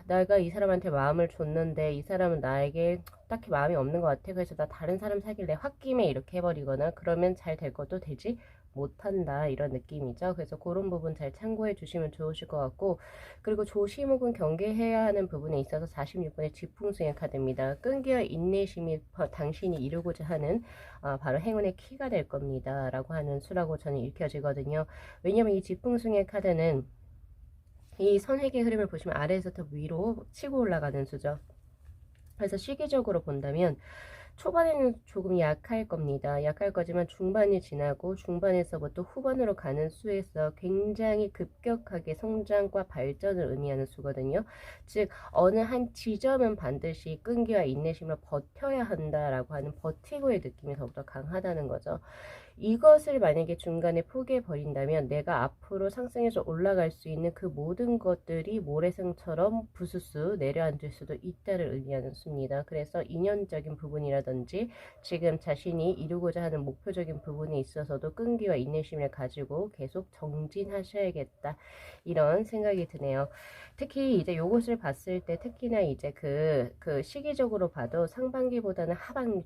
내가 이 사람한테 마음을 줬는데 이 사람은 나에게 딱히 마음이 없는 것 같아. 그래서 나 다른 사람 사귈래 홧김에 이렇게 해버리거나 그러면 잘 될 것도 되지 못한다 이런 느낌이죠. 그래서 그런 부분 잘 참고해 주시면 좋으실 것 같고 그리고 조심 혹은 경계해야 하는 부분에 있어서 46번의 지풍수의 카드입니다. 끈기와 인내심이 당신이 이루고자 하는 바로 행운의 키가 될 겁니다 라고 하는 수라고 저는 읽혀지거든요. 왜냐면 이 지풍수의 카드는 이 선획의 흐름을 보시면 아래에서부터 위로 치고 올라가는 수죠. 그래서 시기적으로 본다면 초반에는 조금 약할 겁니다. 약할 거지만 중반이 지나고 중반에서부터 후반으로 가는 수에서 굉장히 급격하게 성장과 발전을 의미하는 수거든요. 즉 어느 한 지점은 반드시 끈기와 인내심을 버텨야 한다라고 하는 버티고의 느낌이 더욱더 강하다는 거죠. 이것을 만약에 중간에 포기해 버린다면 내가 앞으로 상승해서 올라갈 수 있는 그 모든 것들이 모래성처럼 부스스 내려앉을 수도 있다를 의미하는 수입니다. 그래서 인연적인 부분이라든지 지금 자신이 이루고자 하는 목표적인 부분에 있어서도 끈기와 인내심을 가지고 계속 정진하셔야겠다 이런 생각이 드네요. 특히 이제 요것을 봤을 때 특히나 이제 그 시기적으로 봐도 상반기보다는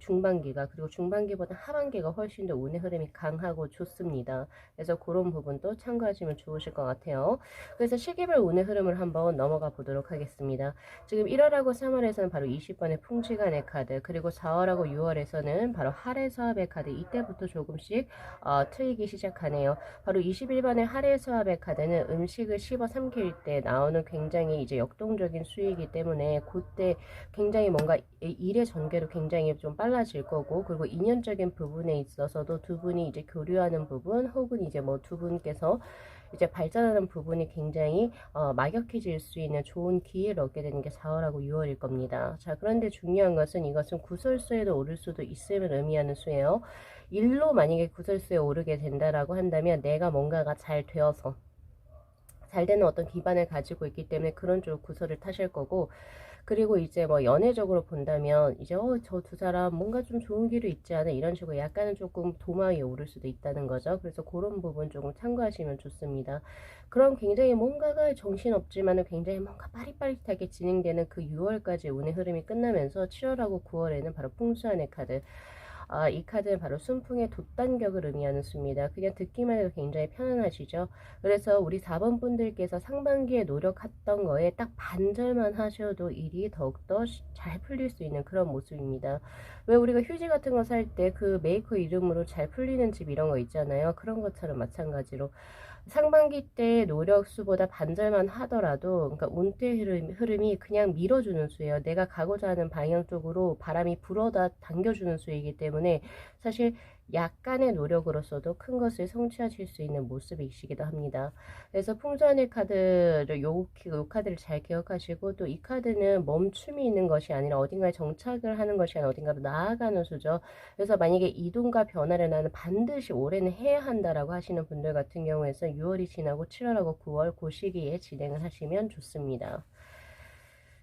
중반기가 그리고 중반기보다 하반기가 훨씬 더 운의 흐름이 강하고 좋습니다. 그래서 그런 부분도 참고하시면 좋으실 것 같아요. 그래서 시기별 운의 흐름을 한번 넘어가 보도록 하겠습니다. 지금 1월하고 3월에서는 바로 20번의 풍지간의 카드 그리고 4월하고 6월에서는 바로 할애서합의 카드 이때부터 조금씩 트이기 시작하네요. 바로 21번의 할애서합의 카드는 음식을 씹어 삼킬 때 나오는 굉장히 이제 역동적인 수이기 때문에 그때 굉장히 뭔가 일의 전개도 굉장히 좀 빨라질 거고 그리고 인연적인 부분에 있어서도 두 분이 이제 교류하는 부분 혹은 이제 두 분께서 이제 발전하는 부분이 굉장히 막역해질 수 있는 좋은 기회를 얻게 되는 게 4월하고 6월일 겁니다. 자, 그런데 중요한 것은 이것은 구설수에도 오를 수도 있음을 의미하는 수예요. 일로 만약에 구설수에 오르게 된다라고 한다면 내가 뭔가가 잘 되어서 잘 되는 어떤 기반을 가지고 있기 때문에 그런 쪽 구설을 타실 거고, 그리고 이제 뭐 연애적으로 본다면 이제 저 두 사람 뭔가 좀 좋은 길이 있지 않아 이런 식으로 약간은 조금 도마 위에 오를 수도 있다는 거죠. 그래서 그런 부분 조금 참고하시면 좋습니다. 그럼 굉장히 뭔가가 정신없지만은 굉장히 뭔가 빠릿빠릿하게 진행되는 그 6월까지 운의 흐름이 끝나면서 7월하고 9월에는 바로 풍수한의 카드, 이 카드는 바로 순풍의 돛단격을 의미하는 수입니다. 그냥 듣기만 해도 굉장히 편안하시죠. 그래서 우리 4번 분들께서 상반기에 노력했던 거에 딱 반절만 하셔도 일이 더욱더 잘 풀릴 수 있는 그런 모습입니다. 왜 우리가 휴지 같은 거 살 때 그 메이커 이름으로 잘 풀리는 집 이런 거 있잖아요. 그런 것처럼 마찬가지로 상반기 때 노력수보다 반절만 하더라도, 그러니까 운대 흐름이 그냥 밀어주는 수예요. 내가 가고자 하는 방향 쪽으로 바람이 불어다 당겨주는 수이기 때문에 사실 약간의 노력으로서도 큰 것을 성취하실 수 있는 모습이시기도 합니다. 그래서 풍수한의 카드를 요 카드를 잘 기억하시고, 또 이 카드는 멈춤이 있는 것이 아니라 어딘가에 정착을 하는 것이 아니라 어딘가로 나아가는 수죠. 그래서 만약에 이동과 변화를 나는 반드시 올해는 해야 한다라고 하시는 분들 같은 경우에는 6월이 지나고 7월하고 9월 그 시기에 진행을 하시면 좋습니다.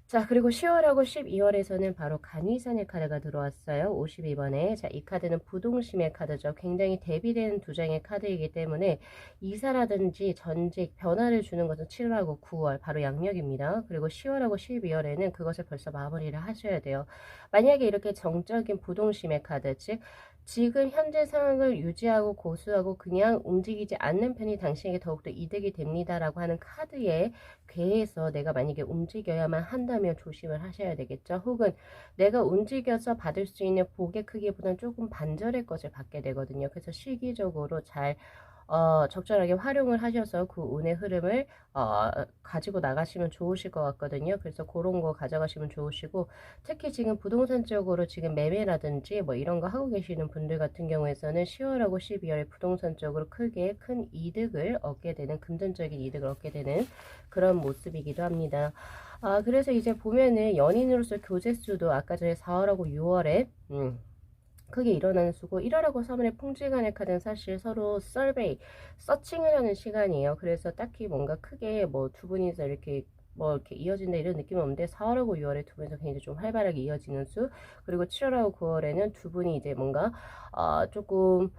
자, 그리고 10월하고 12월에서는 바로 간위산의 카드가 들어왔어요. 52번에. 자, 이 카드는 부동심의 카드죠. 굉장히 대비되는 두 장의 카드이기 때문에 이사라든지 전직, 변화를 주는 것은 7월하고 9월, 바로 양력입니다. 그리고 10월하고 12월에는 그것을 벌써 마무리를 하셔야 돼요. 만약에 이렇게 정적인 부동심의 카드, 즉 지금 현재 상황을 유지하고 고수하고 그냥 움직이지 않는 편이 당신에게 더욱더 이득이 됩니다라고 하는 카드에 괴해서 내가 만약에 움직여야만 한다면 조심을 하셔야 되겠죠. 혹은 내가 움직여서 받을 수 있는 복의 크기보다는 조금 반절의 것을 받게 되거든요. 그래서 시기적으로 잘 적절하게 활용을 하셔서 그 운의 흐름을 가지고 나가시면 좋으실 것 같거든요. 그래서 그런 거 가져가시면 좋으시고, 특히 지금 부동산 쪽으로 지금 매매라든지 뭐 이런 거 하고 계시는 분들 같은 경우에서는 10월하고 12월에 부동산 쪽으로 크게 큰 이득을 얻게 되는, 금전적인 이득을 얻게 되는 그런 모습이기도 합니다. 그래서 이제 보면은 연인으로서 교제 수도 아까 전에 4월하고 6월에 크게 일어나는 수고, 1월하고 3월의 풍지간의 카드는 사실 서로 서칭을 하는 시간이에요. 그래서 딱히 뭔가 크게 뭐 두 분이서 이렇게 뭐 이렇게 이어진다 이런 느낌은 없는데, 4월하고 6월에 두 분이서 굉장히 좀 활발하게 이어지는 수, 그리고 7월하고 9월에는 두 분이 이제 뭔가 조금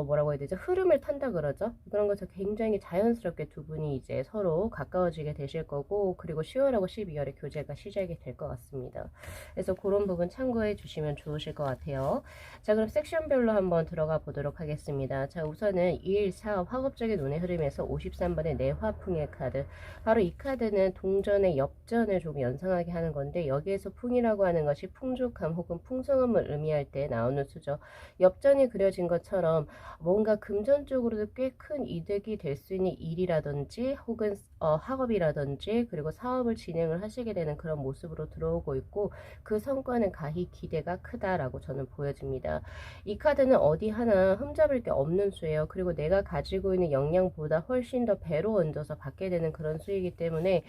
뭐라고 해야 되죠? 흐름을 탄다 그러죠? 그런 것을 굉장히 자연스럽게 두 분이 이제 서로 가까워지게 되실 거고, 그리고 10월하고 12월에 교제가 시작이 될 것 같습니다. 그래서 그런 부분 참고해 주시면 좋으실 것 같아요. 자, 그럼 섹션별로 한번 들어가 보도록 하겠습니다. 자, 우선은 1, 4, 학업적인 운의 흐름에서 53번의 내화풍의 카드. 바로 이 카드는 동전의 엽전을 좀 연상하게 하는 건데, 여기에서 풍이라고 하는 것이 풍족함 혹은 풍성함을 의미할 때 나오는 수죠. 엽전이 그려진 것처럼 뭔가 금전적으로도 꽤 큰 이득이 될 수 있는 일이라든지 혹은 학업이라든지 그리고 사업을 진행을 하시게 되는 그런 모습으로 들어오고 있고, 그 성과는 가히 기대가 크다라고 저는 보여집니다. 이 카드는 어디 하나 흠잡을 게 없는 수예요. 그리고 내가 가지고 있는 역량보다 훨씬 더 배로 얹어서 받게 되는 그런 수이기 때문에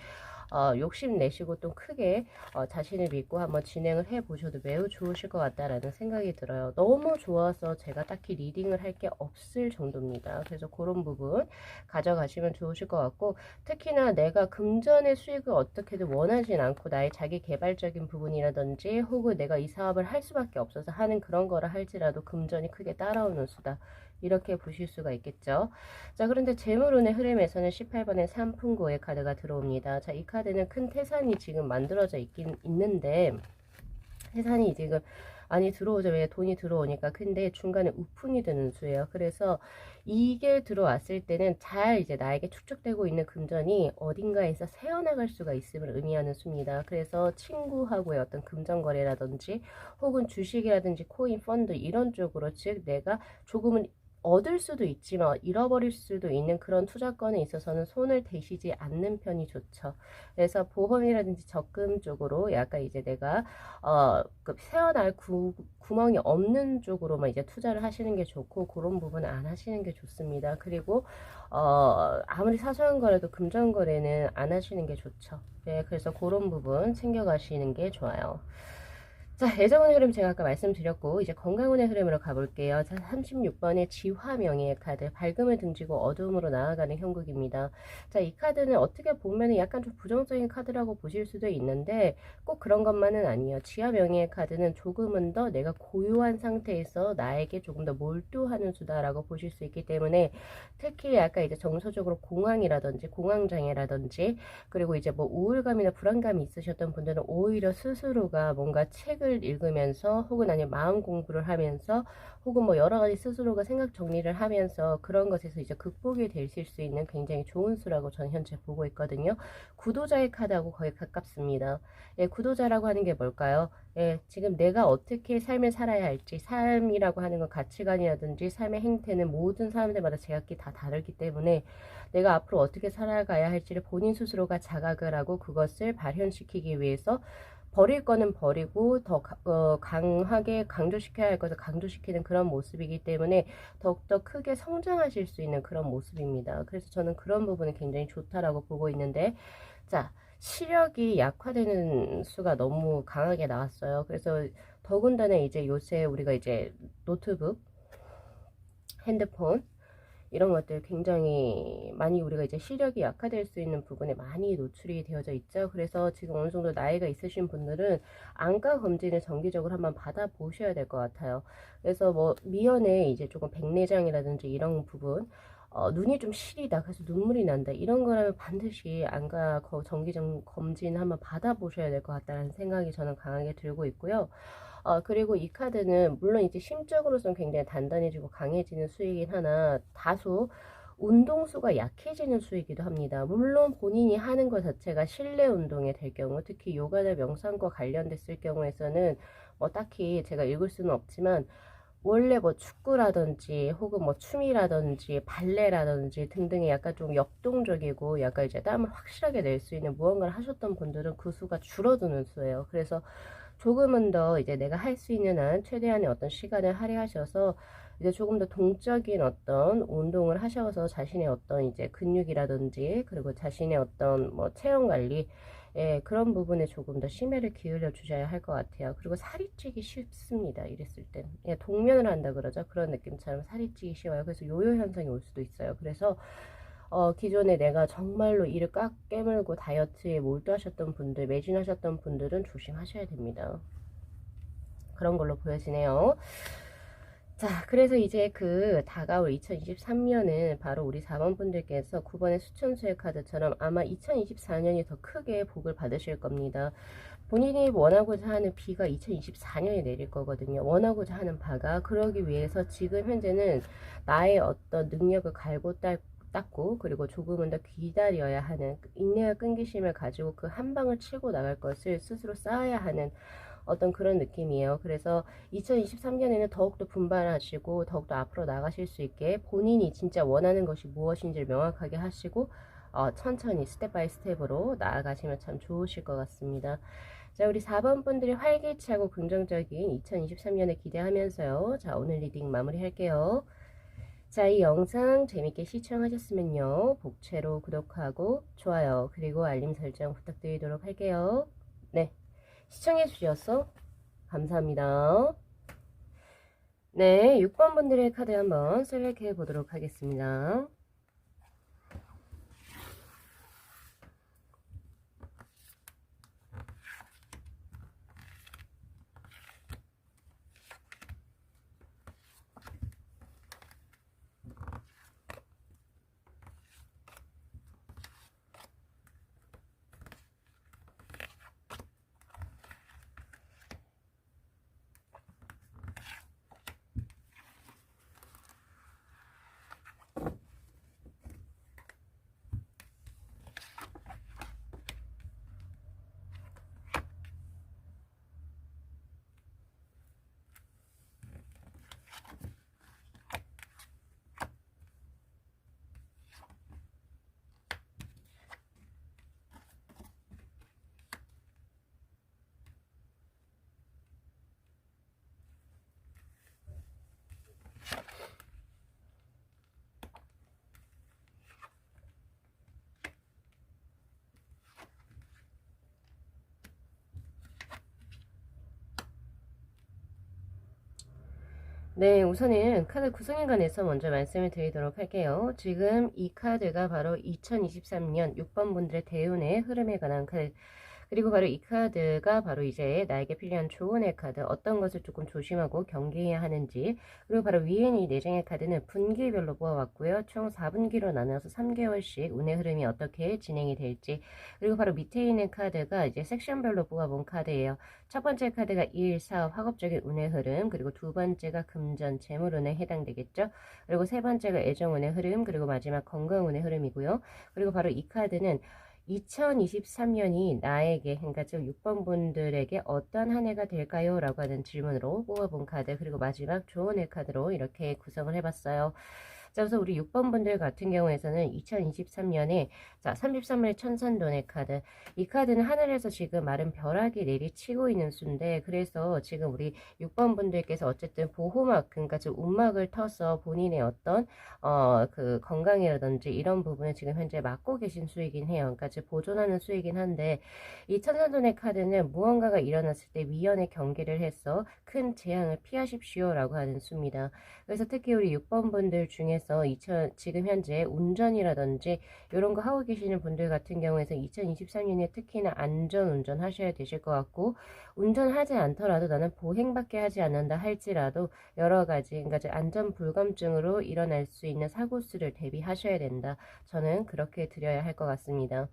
욕심내시고 또 크게 자신을 믿고 한번 진행을 해보셔도 매우 좋으실 것 같다라는 생각이 들어요. 너무 좋아서 제가 딱히 리딩을 할 게 없을 정도입니다. 그래서 그런 부분 가져가시면 좋으실 것 같고, 특히나 내가 금전의 수익을 어떻게든 원하진 않고 나의 자기 개발적인 부분이라든지 혹은 내가 이 사업을 할 수밖에 없어서 하는 그런 거라 할지라도 금전이 크게 따라오는 수다, 이렇게 보실 수가 있겠죠. 자, 그런데 재물운의 흐름에서는 18번의 삼풍고의 카드가 들어옵니다. 자, 이 카드는 큰 태산이 지금 만들어져 있긴 있는데, 태산이 지금 많이 들어오죠. 왜? 돈이 들어오니까. 근데 중간에 우풍이 드는 수예요. 그래서 이게 들어왔을 때는 잘 이제 나에게 축적되고 있는 금전이 어딘가에서 새어나갈 수가 있음을 의미하는 수입니다. 그래서 친구하고의 어떤 금전 거래라든지 혹은 주식이라든지 코인 펀드 이런 쪽으로, 즉 내가 조금은 얻을 수도 있지만 잃어버릴 수도 있는 그런 투자건에 있어서는 손을 대시지 않는 편이 좋죠. 그래서 보험이라든지 적금 쪽으로 약간 이제 내가 그 새어날 구멍이 없는 쪽으로만 이제 투자를 하시는 게 좋고, 그런 부분은 안 하시는 게 좋습니다. 그리고 아무리 사소한 거라도 금전 거래는 안 하시는 게 좋죠. 네, 그래서 그런 부분 챙겨가시는 게 좋아요. 자, 애정운의 흐름 제가 아까 말씀드렸고, 이제 건강운의 흐름으로 가볼게요. 자, 36번의 지화명예의 카드, 밝음을 등지고 어두움으로 나아가는 형국입니다. 자, 이 카드는 어떻게 보면 약간 좀 부정적인 카드라고 보실 수도 있는데, 꼭 그런 것만은 아니에요. 지화명예의 카드는 조금은 더 내가 고요한 상태에서 나에게 조금 더 몰두하는 수다라고 보실 수 있기 때문에, 특히 약간 이제 정서적으로 공황이라든지 공황장애라든지, 그리고 이제 뭐 우울감이나 불안감이 있으셨던 분들은 오히려 스스로가 뭔가 책을 읽으면서, 혹은 아니면 마음 공부를 하면서, 혹은 뭐 여러 가지 스스로가 생각 정리를 하면서 그런 것에서 이제 극복이 되실 수 있는 굉장히 좋은 수라고 저는 현재 보고 있거든요. 구도자의 카드하고 거의 가깝습니다. 예, 구도자라고 하는 게 뭘까요? 예, 지금 내가 어떻게 삶을 살아야 할지, 삶이라고 하는 건 가치관이라든지 삶의 행태는 모든 사람들마다 제각기 다 다르기 때문에 내가 앞으로 어떻게 살아가야 할지를 본인 스스로가 자각을 하고 그것을 발현시키기 위해서 버릴 거는 버리고 더 강하게 강조시켜야 할 것을 강조시키는 그런 모습이기 때문에 더욱더 크게 성장하실 수 있는 그런 모습입니다. 그래서 저는 그런 부분이 굉장히 좋다라고 보고 있는데, 자, 시력이 약화되는 수가 너무 강하게 나왔어요. 그래서 더군다나 이제 요새 우리가 이제 노트북, 핸드폰 이런 것들 굉장히 많이 우리가 이제 시력이 약화될 수 있는 부분에 많이 노출이 되어져 있죠. 그래서 지금 어느 정도 나이가 있으신 분들은 안과 검진을 정기적으로 한번 받아보셔야 될 것 같아요. 그래서 뭐 미연에 이제 조금 백내장이라든지 이런 부분, 눈이 좀 시리다, 그래서 눈물이 난다, 이런 거라면 반드시 안과 정기적 검진 한번 받아보셔야 될 것 같다는 생각이 저는 강하게 들고 있고요. 그리고 이 카드는 물론 이제 심적으로서는 굉장히 단단해지고 강해지는 수이긴 하나 다소 운동수가 약해지는 수이기도 합니다. 물론 본인이 하는 것 자체가 실내 운동이 될 경우, 특히 요가나 명상과 관련됐을 경우에서는 뭐 딱히 제가 읽을 수는 없지만, 원래 뭐 축구라든지 혹은 뭐 춤이라든지 발레라든지 등등의 약간 좀 역동적이고 약간 이제 땀을 확실하게 낼 수 있는 무언가를 하셨던 분들은 그 수가 줄어드는 수예요. 그래서 조금은 더 이제 내가 할 수 있는 한 최대한의 어떤 시간을 할애하셔서 이제 조금 더 동적인 어떤 운동을 하셔서 자신의 어떤 이제 근육이라든지, 그리고 자신의 어떤 뭐 체형 관리, 예, 그런 부분에 조금 더 심혈을 기울여 주셔야 할 것 같아요. 그리고 살이 찌기 쉽습니다. 이랬을 땐. 예, 동면을 한다 그러죠. 그런 느낌처럼 살이 찌기 쉬워요. 그래서 요요 현상이 올 수도 있어요. 그래서 기존에 내가 정말로 이를 꽉 깨물고 다이어트에 몰두하셨던 분들, 매진하셨던 분들은 조심하셔야 됩니다. 그런 걸로 보여지네요. 자, 그래서 이제 그 다가올 2023년은 바로 우리 4번 분들께서 9번의 수천수의 카드처럼 아마 2024년이 더 크게 복을 받으실 겁니다. 본인이 원하고자 하는 비가 2024년에 내릴 거거든요. 원하고자 하는 바가. 그러기 위해서 지금 현재는 나의 어떤 능력을 갈고 닦고, 그리고 조금은 더 기다려야 하는 인내와 끈기심을 가지고 그 한 방을 치고 나갈 것을 스스로 쌓아야 하는 어떤 그런 느낌이에요. 그래서 2023년에는 더욱더 분발하시고 더욱더 앞으로 나가실 수 있게 본인이 진짜 원하는 것이 무엇인지를 명확하게 하시고 천천히 스텝 바이 스텝으로 나아가시면 참 좋으실 것 같습니다. 자, 우리 4번 분들이 활기차고 긍정적인 2023년을 기대하면서요. 자, 오늘 리딩 마무리 할게요. 자, 이 영상 재밌게 시청하셨으면요. 복채로 구독하고 좋아요, 그리고 알림 설정 부탁드리도록 할게요. 네, 시청해 주셔서 감사합니다. 네, 6번 분들의 카드 한번 셀렉해 보도록 하겠습니다. 네, 우선은 카드 구성에 관해서 먼저 말씀을 드리도록 할게요. 지금 이 카드가 바로 2023년 6번 분들의 대운의 흐름에 관한 카드. 그리고 바로 이 카드가 바로 이제 나에게 필요한 조언의 카드, 어떤 것을 조금 조심하고 경계해야 하는지, 그리고 바로 위에 이 4장의 카드는 분기별로 모아왔고요. 총 4분기로 나눠서 3개월씩 운의 흐름이 어떻게 진행이 될지, 그리고 바로 밑에 있는 카드가 이제 섹션별로 모아본 카드예요. 첫 번째 카드가 일, 사업, 학업적인 운의 흐름, 그리고 두 번째가 금전, 재물운에 해당되겠죠. 그리고 세 번째가 애정운의 흐름, 그리고 마지막 건강운의 흐름이고요. 그리고 바로 이 카드는 2023년이 나에게, 그러니까 지금 6번 분들에게 어떤 한 해가 될까요? 라고 하는 질문으로 뽑아본 카드, 그리고 마지막 조언의 카드로 이렇게 구성을 해봤어요. 자, 그래서 우리 6번 분들 같은 경우에서는 2023년에 자, 33의 천산돈의 카드. 이 카드는 하늘에서 지금 마른 벼락이 내리치고 있는 수인데, 그래서 지금 우리 6번 분들께서 어쨌든 보호막, 그러니까 지금 움막을 터서 본인의 어떤 그 건강이라든지 이런 부분을 지금 현재 맡고 계신 수이긴 해요. 그러니까 지금 보존하는 수이긴 한데, 이 천산돈의 카드는 무언가가 일어났을 때 위연의 경계를 해서 큰 재앙을 피하십시오라고 하는 수입니다. 그래서 특히 우리 6번 분들 중에서 지금 현재 운전이라든지 이런 거 하고 계시는 분들 같은 경우에서 2023년에 특히나 안전 운전 하셔야 되실 것 같고, 운전하지 않더라도 나는 보행밖에 하지 않는다 할지라도 여러 가지, 그러니까 안전 불감증으로 일어날 수 있는 사고 수를 대비하셔야 된다. 저는 그렇게 드려야 할 것 같습니다.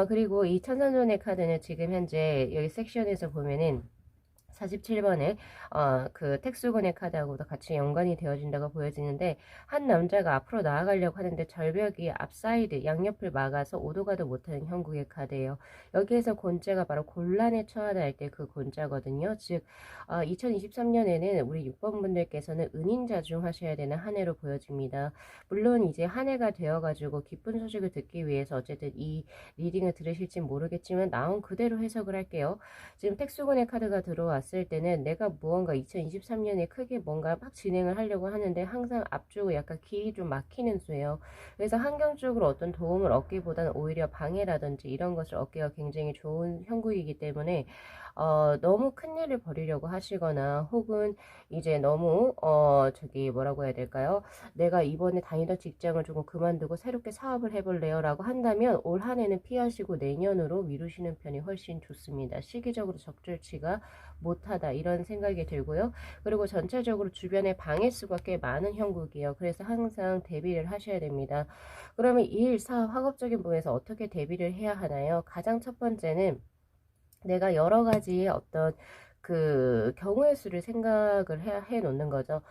그리고 이 천산돈의 카드는 지금 현재 여기 섹션에서 보면은 47번에 그 택수군의 카드하고도 같이 연관이 되어진다고 보여지는데, 한 남자가 앞으로 나아가려고 하는데 절벽이 앞사이드 양옆을 막아서 오도 가도 못하는 형국의 카드예요. 여기에서 곤자가 바로 곤란에 처하다 할 때 그 곤자거든요. 즉 2023년에는 우리 6번 분들께서는 은인자중하셔야 되는 한 해로 보여집니다. 물론 이제 한 해가 되어가지고 기쁜 소식을 듣기 위해서 어쨌든 이 리딩을 들으실지 모르겠지만 나온 그대로 해석을 할게요. 지금 택수군의 카드가 들어왔을 때는 내가 무언가 2023년에 크게 뭔가 막 진행을 하려고 하는데 항상 앞쪽에 약간 길이 좀 막히는 수예요. 그래서 환경적으로 어떤 도움을 얻기보다는 오히려 방해라든지 이런 것을 얻기가 굉장히 좋은 형국이기 때문에 너무 큰일을 벌이려고 하시거나 혹은 이제 너무 저기 뭐라고 해야 될까요? 내가 이번에 다니던 직장을 조금 그만두고 새롭게 사업을 해볼래요 라고 한다면 올 한 해는 피하시고 내년으로 미루시는 편이 훨씬 좋습니다. 시기적으로 적절치가 못하다 이런 생각이 들고요. 그리고 전체적으로 주변에 방해 수가 꽤 많은 형국이에요. 그래서 항상 대비를 하셔야 됩니다. 그러면 일, 사업, 학업적인 부분에서 어떻게 대비를 해야 하나요? 가장 첫 번째는 내가 여러 가지 어떤 그 경우의 수를 생각을 해 놓는 거죠.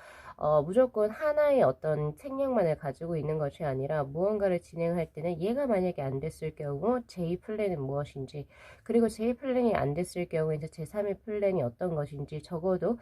무조건 하나의 어떤 생략만을 가지고 있는 것이 아니라 무언가를 진행할 때는 얘가 만약에 안 됐을 경우 제2 플랜은 무엇인지, 그리고 제2 플랜이 안 됐을 경우에 이제 제3의 플랜이 어떤 것인지, 적어도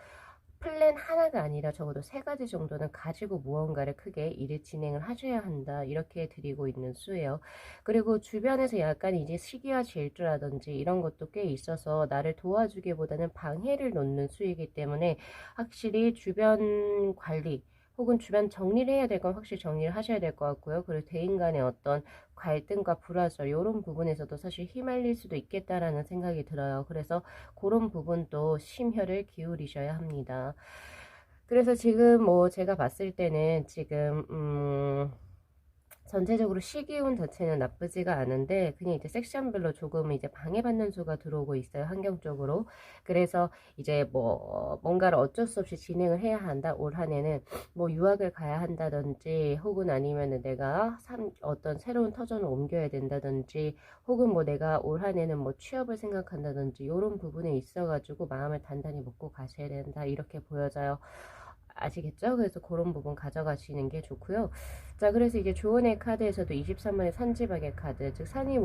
플랜 하나가 아니라 적어도 3가지 정도는 가지고 무언가를 크게 일을 진행을 하셔야 한다. 이렇게 드리고 있는 수예요. 그리고 주변에서 약간 이제 시기와 질주라든지 이런 것도 꽤 있어서 나를 도와주기보다는 방해를 놓는 수이기 때문에 확실히 주변 관리 혹은 주변 정리를 해야 될 건 확실히 정리를 하셔야 될 것 같고요. 그리고 대인 간의 어떤 갈등과 불화설 이런 부분에서도 사실 휘말릴 수도 있겠다라는 생각이 들어요. 그래서 그런 부분도 심혈을 기울이셔야 합니다. 그래서 지금 뭐 제가 봤을 때는 지금 전체적으로 시기운 자체는 나쁘지가 않은데 그냥 이제 섹션별로 조금 이제 방해받는 수가 들어오고 있어요. 환경적으로. 그래서 이제 뭐 뭔가를 어쩔 수 없이 진행을 해야 한다. 올 한해는 뭐 유학을 가야 한다든지 혹은 아니면은 내가 어떤 새로운 터전을 옮겨야 된다든지 혹은 뭐 내가 올 한해는 뭐 취업을 생각한다든지 이런 부분에 있어가지고 마음을 단단히 먹고 가셔야 된다. 이렇게 보여져요. 아시겠죠? 그래서 그런 부분 가져가시는 게 좋고요. 자, 그래서 이제 조언의 카드에서도 23번의 산지박의 카드, 즉 산이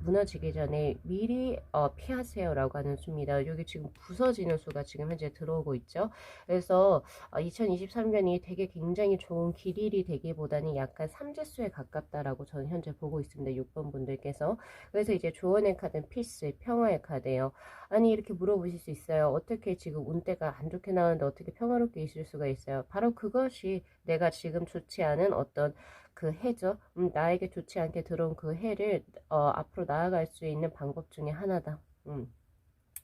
무너지기 전에 미리 피하세요라고 하는 수입니다. 여기 지금 부서지는 수가 지금 현재 들어오고 있죠. 그래서 2023년이 되게 굉장히 좋은 길일이 되기보다는 약간 삼재수에 가깝다라고 저는 현재 보고 있습니다. 6번 분들께서. 그래서 이제 조언의 카드는 피스, 평화의 카드예요. 아니 이렇게 물어보실 수 있어요. 어떻게 지금 운때가 안 좋게 나오는데 어떻게 평화롭게 있을 수가 있어요? 바로 그것이 내가 지금 좋지 않은 어떤 그 해죠. 나에게 좋지 않게 들어온 그 해를 앞으로 나아갈 수 있는 방법 중에 하나다.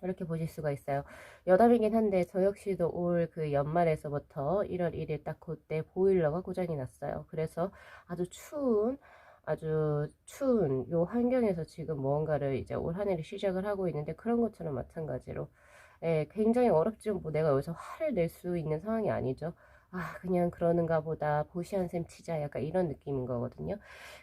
이렇게 보실 수가 있어요. 여담이긴 한데 저 역시도 올 그 연말에서부터 1월 1일 딱 그때 보일러가 고장이 났어요. 그래서 아주 추운 요 환경에서 지금 무언가를 이제 올 한 해를 시작을 하고 있는데, 그런 것처럼 마찬가지로 예, 굉장히 어렵지만 뭐 내가 여기서 화를 낼 수 있는 상황이 아니죠. 아, 그냥 그러는가 보다, 보시한 셈 치자, 약간 이런 느낌인 거거든요.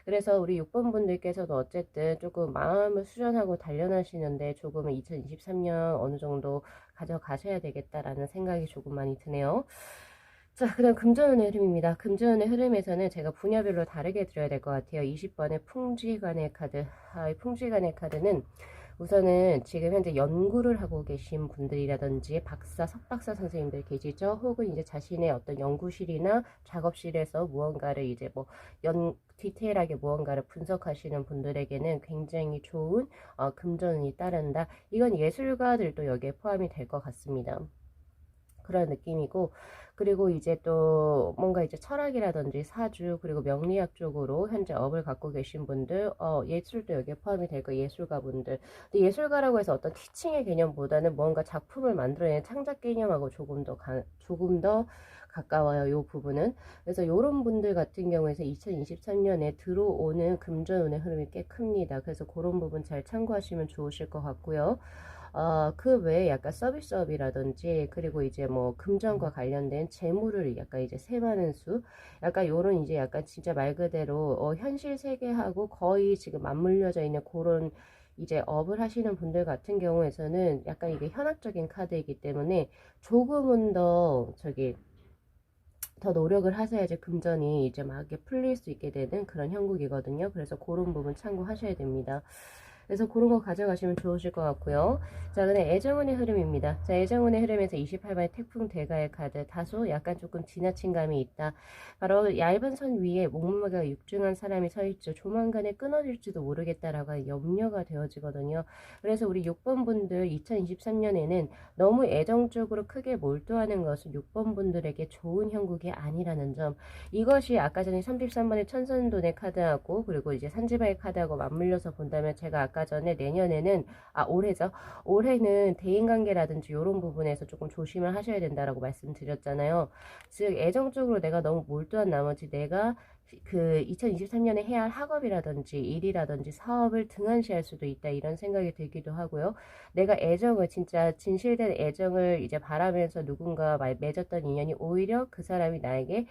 그래서 우리 6번 분들께서도 어쨌든 조금 마음을 수련하고 단련하시는데 조금은 2023년 어느 정도 가져가셔야 되겠다라는 생각이 조금 많이 드네요. 자, 그 다음 금전운의 흐름입니다. 금전운의 흐름에서는 제가 분야별로 다르게 드려야 될 것 같아요. 20번의 풍지관의 카드. 이 풍지관의 카드는 우선은 지금 현재 연구를 하고 계신 분들이라든지 박사, 석박사 선생님들 계시죠? 혹은 이제 자신의 어떤 연구실이나 작업실에서 무언가를 이제 뭐 디테일하게 무언가를 분석하시는 분들에게는 굉장히 좋은 금전운이 따른다. 이건 예술가들도 여기에 포함이 될 것 같습니다. 그런 느낌이고, 그리고 이제 또 뭔가 이제 철학이라든지 사주, 그리고 명리학 쪽으로 현재 업을 갖고 계신 분들, 예술도 여기에 포함이 될 거예요. 예술가 분들. 근데 예술가라고 해서 어떤 티칭의 개념보다는 뭔가 작품을 만들어내는 창작 개념하고 조금 더 가까워요. 요 부분은. 그래서 요런 분들 같은 경우에서 2023년에 들어오는 금전운의 흐름이 꽤 큽니다. 그래서 그런 부분 잘 참고하시면 좋으실 것 같고요. 그 외에 약간 서비스업이라든지, 그리고 이제 뭐 금전과 관련된 재물을 약간 이제 세마는 수, 약간 요런 이제 약간 진짜 말 그대로 현실 세계하고 거의 지금 맞물려져 있는 그런 이제 업을 하시는 분들 같은 경우에서는 약간 이게 현학적인 카드이기 때문에 조금은 더 노력을 하셔야지 금전이 이제 막 이렇게 풀릴 수 있게 되는 그런 형국이거든요. 그래서 그런 부분 참고하셔야 됩니다. 그래서 그런 거 가져가시면 좋으실 것 같고요. 자, 그다음 애정운의 흐름입니다. 자, 애정운의 흐름에서 28번의 태풍 대가의 카드, 다소 약간 조금 지나친 감이 있다. 바로 얇은 선 위에 목무게가 육중한 사람이 서 있죠. 조만간에 끊어질지도 모르겠다라고 하는 염려가 되어지거든요. 그래서 우리 6번 분들 2023년에는 너무 애정적으로 크게 몰두하는 것은 6번 분들에게 좋은 형국이 아니라는 점. 이것이 아까 전에 33번의 천선돈의 카드하고, 그리고 이제 산지바의 카드하고 맞물려서 본다면, 제가 아까 전에 내년에는, 올해죠. 올해는 대인관계라든지 이런 부분에서 조금 조심을 하셔야 된다라고 말씀드렸잖아요. 즉 애정적으로 내가 너무 몰두한 나머지 내가 그 2023년에 해야 할 학업이라든지 일이라든지 사업을 등한시할 수도 있다, 이런 생각이 들기도 하고요. 내가 애정을, 진짜 진실된 애정을 이제 바라면서 누군가 맺었던 인연이 오히려 그 사람이 나에게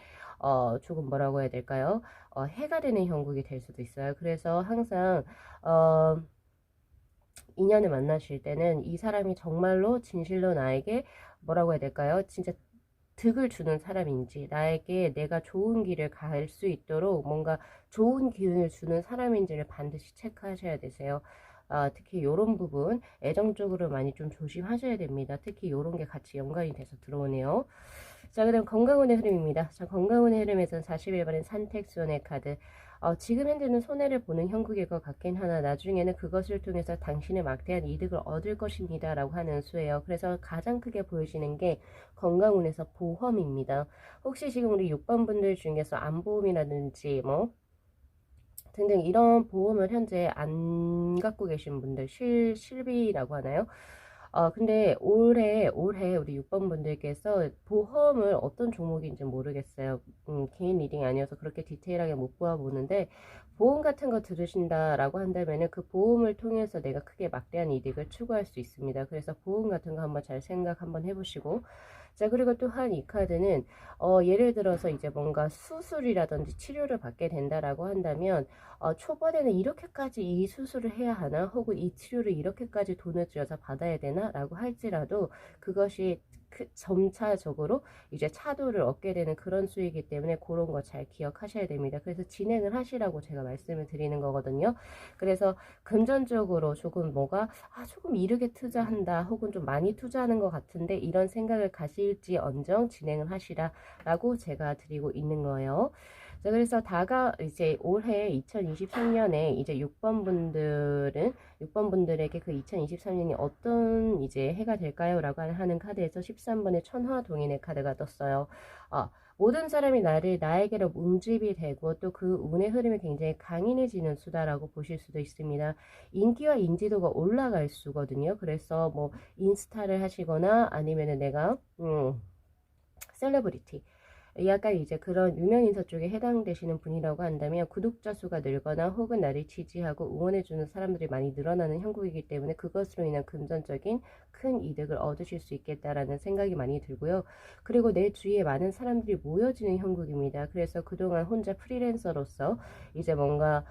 조금 뭐라고 해야 될까요? 해가 되는 형국이 될 수도 있어요. 그래서 항상 어, 인연을 만나실 때는 이 사람이 정말로 진실로 나에게 뭐라고 해야 될까요? 진짜 득을 주는 사람인지, 나에게 내가 좋은 길을 갈 수 있도록 뭔가 좋은 기운을 주는 사람인지를 반드시 체크하셔야 되세요. 특히 이런 부분 애정적으로 많이 좀 조심하셔야 됩니다. 특히 이런 게 같이 연관이 돼서 들어오네요. 자, 그다음 건강운의 흐름입니다. 자, 건강운의 흐름에서는 41번의 산택수원의 카드. 지금 현재는 손해를 보는 형국일 것 같긴 하나 나중에는 그것을 통해서 당신의 막대한 이득을 얻을 것입니다 라고 하는 수예요. 그래서 가장 크게 보여지는 게 건강운에서 보험입니다. 혹시 지금 우리 6번 분들 중에서 안보험이라든지 뭐 등등 이런 보험을 현재 안 갖고 계신 분들, 실비라고 하나요? 근데 올해 우리 6번 분들께서 보험을 어떤 종목인지 모르겠어요. 개인 리딩이 아니어서 그렇게 디테일하게 못 보아보는데, 보험 같은 거 들으신다라고 한다면은 그 보험을 통해서 내가 크게 막대한 이득을 추구할 수 있습니다. 그래서 보험 같은 거 한번 잘 생각 한번 해보시고, 자, 그리고 또한 이 카드는, 예를 들어서 이제 뭔가 수술이라든지 치료를 받게 된다라고 한다면, 초반에는 이렇게까지 이 수술을 해야 하나? 혹은 이 치료를 이렇게까지 돈을 들여서 받아야 되나? 라고 할지라도 그것이 점차적으로 이제 차도를 얻게 되는 그런 수이기 때문에 그런 거 잘 기억하셔야 됩니다. 그래서 진행을 하시라고 제가 말씀을 드리는 거거든요. 그래서 금전적으로 조금 조금 이르게 투자한다, 혹은 좀 많이 투자하는 것 같은데, 이런 생각을 가실지언정 진행을 하시라라고 제가 드리고 있는 거예요. 자, 그래서 이제 올해 2023년에 이제 6번 분들에게 그 2023년이 어떤 이제 해가 될까요? 라고 하는 카드에서 13번의 천화동인의 카드가 떴어요. 모든 사람이 나에게로 운집이 되고 또 그 운의 흐름이 굉장히 강인해지는 수다라고 보실 수도 있습니다. 인기와 인지도가 올라갈 수거든요. 그래서 뭐 인스타를 하시거나 아니면은 내가 셀러브리티 약간 이제 그런 유명인사 쪽에 해당되시는 분이라고 한다면 구독자 수가 늘거나 혹은 나를 지지하고 응원해주는 사람들이 많이 늘어나는 형국이기 때문에 그것으로 인한 금전적인 큰 이득을 얻으실 수 있겠다라는 생각이 많이 들고요. 그리고 내 주위에 많은 사람들이 모여지는 형국입니다. 그래서 그동안 혼자 프리랜서로서 이제 뭔가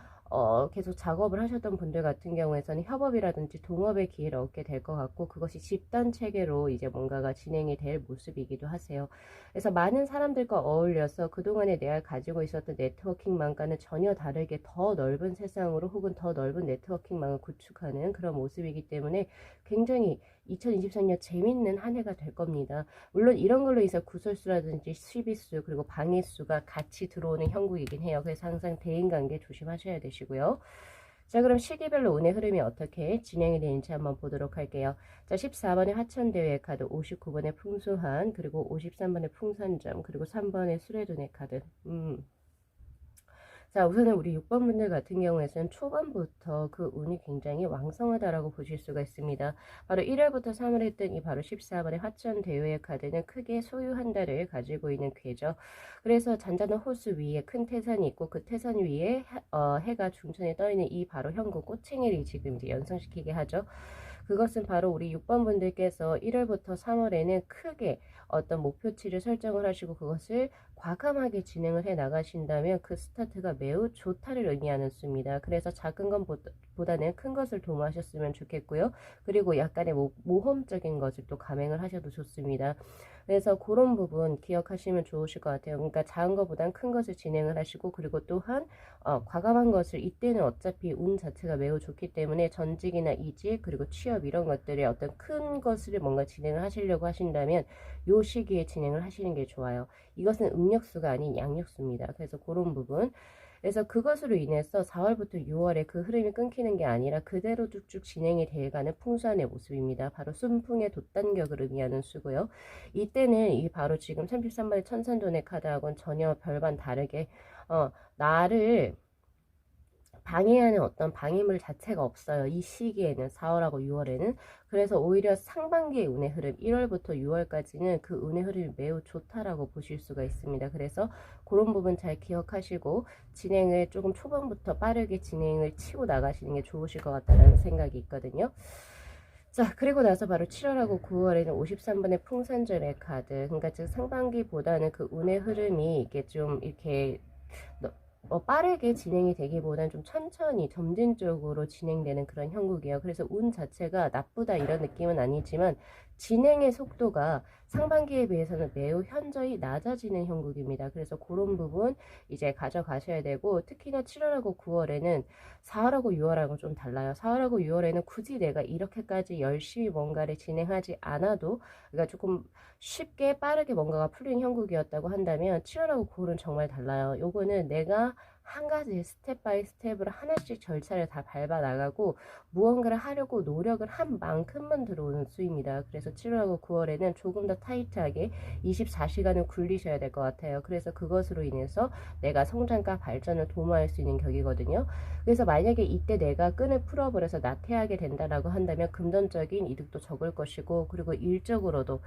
계속 작업을 하셨던 분들 같은 경우에서는 협업이라든지 동업의 기회를 얻게 될 것 같고 그것이 집단 체계로 이제 뭔가가 진행이 될 모습이기도 하세요. 그래서 많은 사람들과 어울려서 그동안에 내가 가지고 있었던 네트워킹망과는 전혀 다르게 더 넓은 세상으로 혹은 더 넓은 네트워킹망을 구축하는 그런 모습이기 때문에 굉장히 2023년 재밌는 한 해가 될 겁니다. 물론 이런 걸로 인해서 구설수라든지 시비수 그리고 방해수가 같이 들어오는 형국이긴 해요. 그래서 항상 대인관계 조심하셔야 되시고요. 자, 그럼 시기별로 운의 흐름이 어떻게 진행이 되는지 한번 보도록 할게요. 자, 14번의 화천대회 카드, 59번의 풍수한, 그리고 53번의 풍산점, 그리고 3번의 수레돈의 카드. 자, 우선은 우리 6번 분들 같은 경우에는 초반부터 그 운이 굉장히 왕성하다라고 보실 수가 있습니다. 바로 1월부터 3월 했던 이 바로 14번의 화천대유의 카드는 크게 소유한 달을 가지고 있는 궤죠. 그래서 잔잔한 호수 위에 큰 태산이 있고 그 태산 위에 해가 중천에 떠있는 이 바로 형국 꼬챙이를 지금 이제 연상시키게 하죠. 그것은 바로 우리 6번 분들께서 1월부터 3월에는 크게 어떤 목표치를 설정을 하시고 그것을 과감하게 진행을 해 나가신다면 그 스타트가 매우 좋다를 의미하는 수입니다. 그래서 작은 것보다는 큰 것을 도모하셨으면 좋겠고요. 그리고 약간의 모험적인 것을 또 감행을 하셔도 좋습니다. 그래서 그런 부분 기억하시면 좋으실 것 같아요. 그러니까 작은 것보단 큰 것을 진행을 하시고 그리고 또한 과감한 것을 이때는 어차피 운 자체가 매우 좋기 때문에 전직이나 이직 그리고 취업 이런 것들의 어떤 큰 것을 뭔가 진행을 하시려고 하신다면 요 시기에 진행을 하시는 게 좋아요. 이것은 음력수가 아닌 양력수입니다. 그래서 그런 부분 그래서 그것으로 인해서 4월부터 6월에 그 흐름이 끊기는 게 아니라 그대로 쭉쭉 진행이 돼가는 풍수한의 모습입니다. 바로 순풍의 돛단격을 의미하는 수고요. 이때는 이 바로 지금 33번의 천산돈의 카드하고는 전혀 별반 다르게 나를 방해하는 어떤 방해물 자체가 없어요. 이 시기에는 4월하고 6월에는 그래서 오히려 상반기의 운의 흐름 1월부터 6월까지는 그 운의 흐름이 매우 좋다라고 보실 수가 있습니다. 그래서 그런 부분 잘 기억하시고 진행을 조금 초반부터 빠르게 진행을 치고 나가시는 게 좋으실 것 같다는 생각이 있거든요. 자, 그리고 나서 바로 7월하고 9월에는 53번의 풍산절의 카드. 그러니까 즉 상반기보다는 그 운의 흐름이 이게 좀 이렇게 빠르게 진행이 되기보다는 좀 천천히 점진적으로 진행되는 그런 형국이에요. 그래서 운 자체가 나쁘다 이런 느낌은 아니지만 진행의 속도가 상반기에 비해서는 매우 현저히 낮아지는 형국입니다. 그래서 그런 부분 이제 가져가셔야 되고 특히나 7월하고 9월에는 4월하고 6월하고 좀 달라요. 4월하고 6월에는 굳이 내가 이렇게까지 열심히 뭔가를 진행하지 않아도 그러니까 조금 쉽게 빠르게 뭔가가 풀리는 형국이었다고 한다면 7월하고 9월은 정말 달라요. 요거는 내가 한 가지 스텝 바이 스텝으로 하나씩 절차를 다 밟아 나가고 무언가를 하려고 노력을 한 만큼만 들어오는 수입니다. 그래서 7월하고 9월에는 조금 더 타이트하게 24시간을 굴리셔야 될 것 같아요. 그래서 그것으로 인해서 내가 성장과 발전을 도모할 수 있는 격이거든요. 그래서 만약에 이때 내가 끈을 풀어버려서 나태하게 된다라고 한다면 금전적인 이득도 적을 것이고 그리고 일적으로도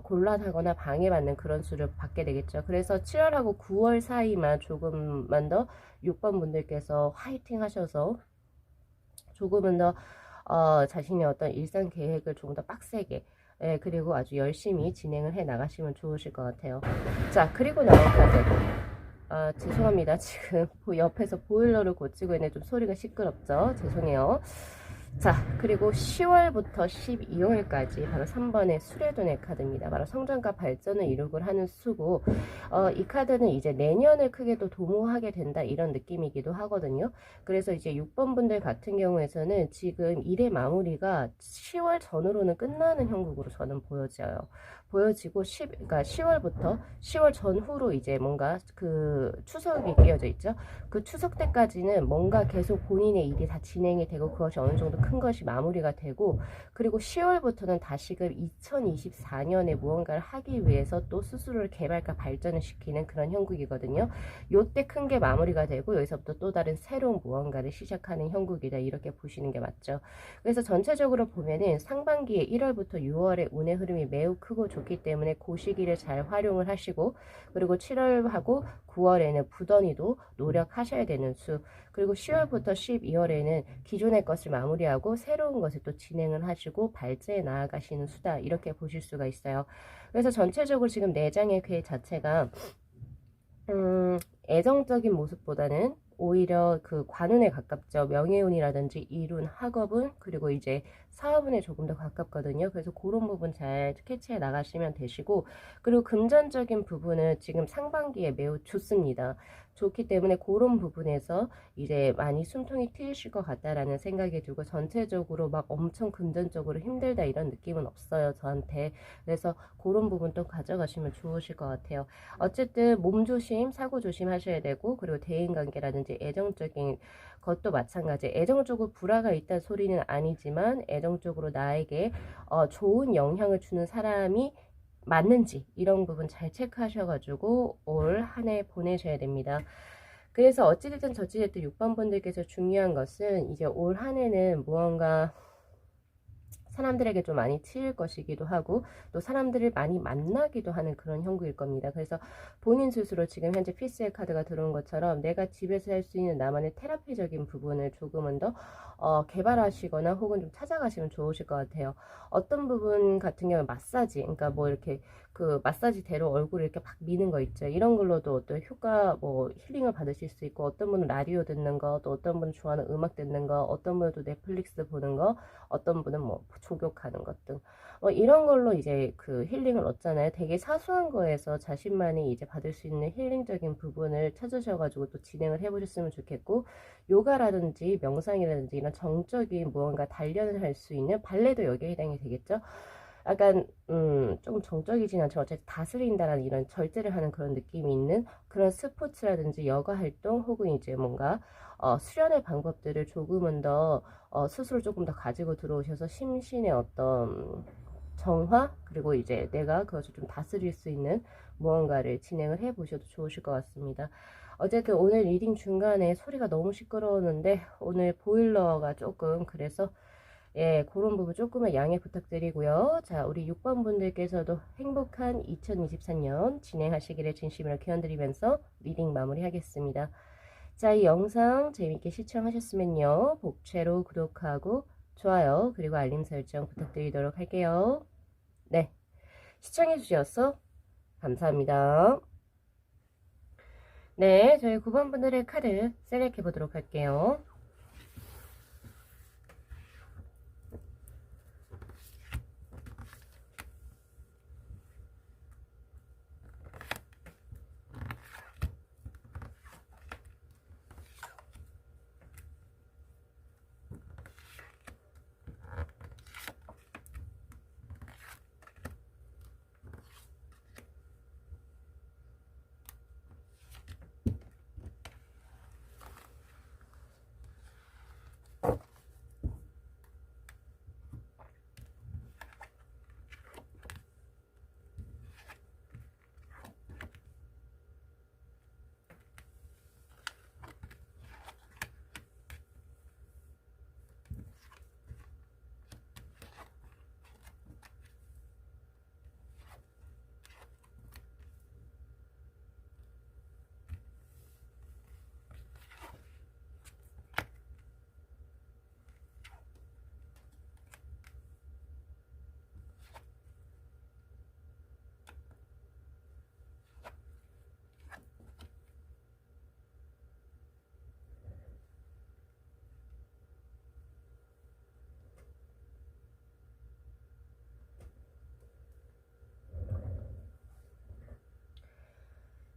곤란하거나 방해받는 그런 수를 받게 되겠죠. 그래서 7월하고 9월 사이만 조금만 더 6번 분들께서 화이팅 하셔서 조금은 더 자신의 어떤 일상 계획을 조금 더 빡세게 그리고 아주 열심히 진행을 해 나가시면 좋으실 것 같아요. 자, 그리고 나온 카드. 죄송합니다. 지금 옆에서 보일러를 고치고 있는데 좀 소리가 시끄럽죠? 죄송해요. 자, 그리고 10월부터 12월까지 바로 3번의 수레돈의 카드입니다. 바로 성장과 발전을 이루고 하는 수고 이 카드는 이제 내년을 크게 또 도모하게 된다 이런 느낌이기도 하거든요. 그래서 이제 6번 분들 같은 경우에서는 지금 일의 마무리가 10월 전후로는 끝나는 형국으로 저는 보여지고 그러니까 10월부터 10월 전후로 이제 뭔가 그 추석이 끼어져 있죠. 그 추석 때까지는 뭔가 계속 본인의 일이 다 진행이 되고 그것이 어느 정도 큰 것이 마무리가 되고, 그리고 10월부터는 다시금 2024년에 무언가를 하기 위해서 또 스스로를 개발과 발전을 시키는 그런 형국이거든요. 요때 큰 게 마무리가 되고 여기서부터 또 다른 새로운 무언가를 시작하는 형국이다, 이렇게 보시는 게 맞죠. 그래서 전체적으로 보면은 상반기에 1월부터 6월의 운의 흐름이 매우 크고 좋기 때문에 그 시기를 잘 활용을 하시고, 그리고 7월하고 9월에는 부던이도 노력하셔야 되는 수, 그리고 10월부터 12월에는 기존의 것을 마무리하고 새로운 것을 또 진행을 하시고 발전해 나아가시는 수다, 이렇게 보실 수가 있어요. 그래서 전체적으로 지금 내장의 궤 자체가 애정적인 모습보다는 오히려 그 관운에 가깝죠. 명예운이라든지 일운, 학업운, 그리고 이제 사업운에 조금 더 가깝거든요. 그래서 그런 부분 잘 캐치해 나가시면 되시고, 그리고 금전적인 부분은 지금 상반기에 매우 좋습니다. 좋기 때문에 그런 부분에서 이제 많이 숨통이 트이실 것 같다라는 생각이 들고, 전체적으로 막 엄청 금전적으로 힘들다 이런 느낌은 없어요, 저한테. 그래서 그런 부분 또 가져가시면 좋으실 것 같아요. 어쨌든 몸 조심, 사고 조심 하셔야 되고, 그리고 대인관계라든지 애정적인 것도 마찬가지. 애정적으로 불화가 있다는 소리는 아니지만 애정적으로 나에게 좋은 영향을 주는 사람이 맞는지 이런 부분 잘 체크하셔가지고 올 한 해 보내셔야 됩니다. 그래서 어찌됐든 저찌됐든 6번 분들께서 중요한 것은 이제 올 한 해는 무언가 사람들에게 좀 많이 치일 것이기도 하고, 또 사람들을 많이 만나기도 하는 그런 형국일 겁니다. 그래서 본인 스스로 지금 현재 피스의 카드가 들어온 것처럼 내가 집에서 할 수 있는 나만의 테라피적인 부분을 조금은 더 개발하시거나 혹은 좀 찾아가시면 좋으실 것 같아요. 어떤 부분 같은 경우는 마사지, 그러니까 뭐 이렇게 그 마사지대로 얼굴을 이렇게 막 미는 거 있죠. 이런 걸로도 어떤 효과, 뭐 힐링을 받으실 수 있고, 어떤 분은 라디오 듣는 거, 또 어떤 분은 좋아하는 음악 듣는 거, 어떤 분은 또 넷플릭스 보는 거, 어떤 분은 뭐 조격하는 것 등, 이런 걸로 이제 그 힐링을 얻잖아요. 되게 사소한 거에서 자신만이 이제 받을 수 있는 힐링적인 부분을 찾으셔가지고 또 진행을 해보셨으면 좋겠고, 요가라든지 명상이라든지 이런 정적인 무언가 단련을 할 수 있는 발레도 여기에 해당이 되겠죠. 약간 조금 정적이진 않지만 어쨌든 다스린다라는 이런 절제를 하는 그런 느낌이 있는 그런 스포츠라든지 여가 활동, 혹은 이제 뭔가 수련의 방법들을 조금은 더 스스로 조금 더 가지고 들어오셔서 심신의 어떤 정화, 그리고 이제 내가 그것을 좀 다스릴 수 있는 무언가를 진행을 해 보셔도 좋으실 것 같습니다. 어쨌든 오늘 리딩 중간에 소리가 너무 시끄러웠는데 오늘 보일러가 조금 그래서 예, 그런 부분 조금만 양해 부탁드리고요. 자, 우리 6번 분들께서도 행복한 2023년 진행하시기를 진심으로 기원드리면서 리딩 마무리하겠습니다. 자, 이 영상 재밌게 시청하셨으면요, 복채로 구독하고 좋아요, 그리고 알림 설정 부탁드리도록 할게요. 네, 시청해 주셔서 감사합니다. 네, 저희 9번 분들의 카드 셀렉해 보도록 할게요.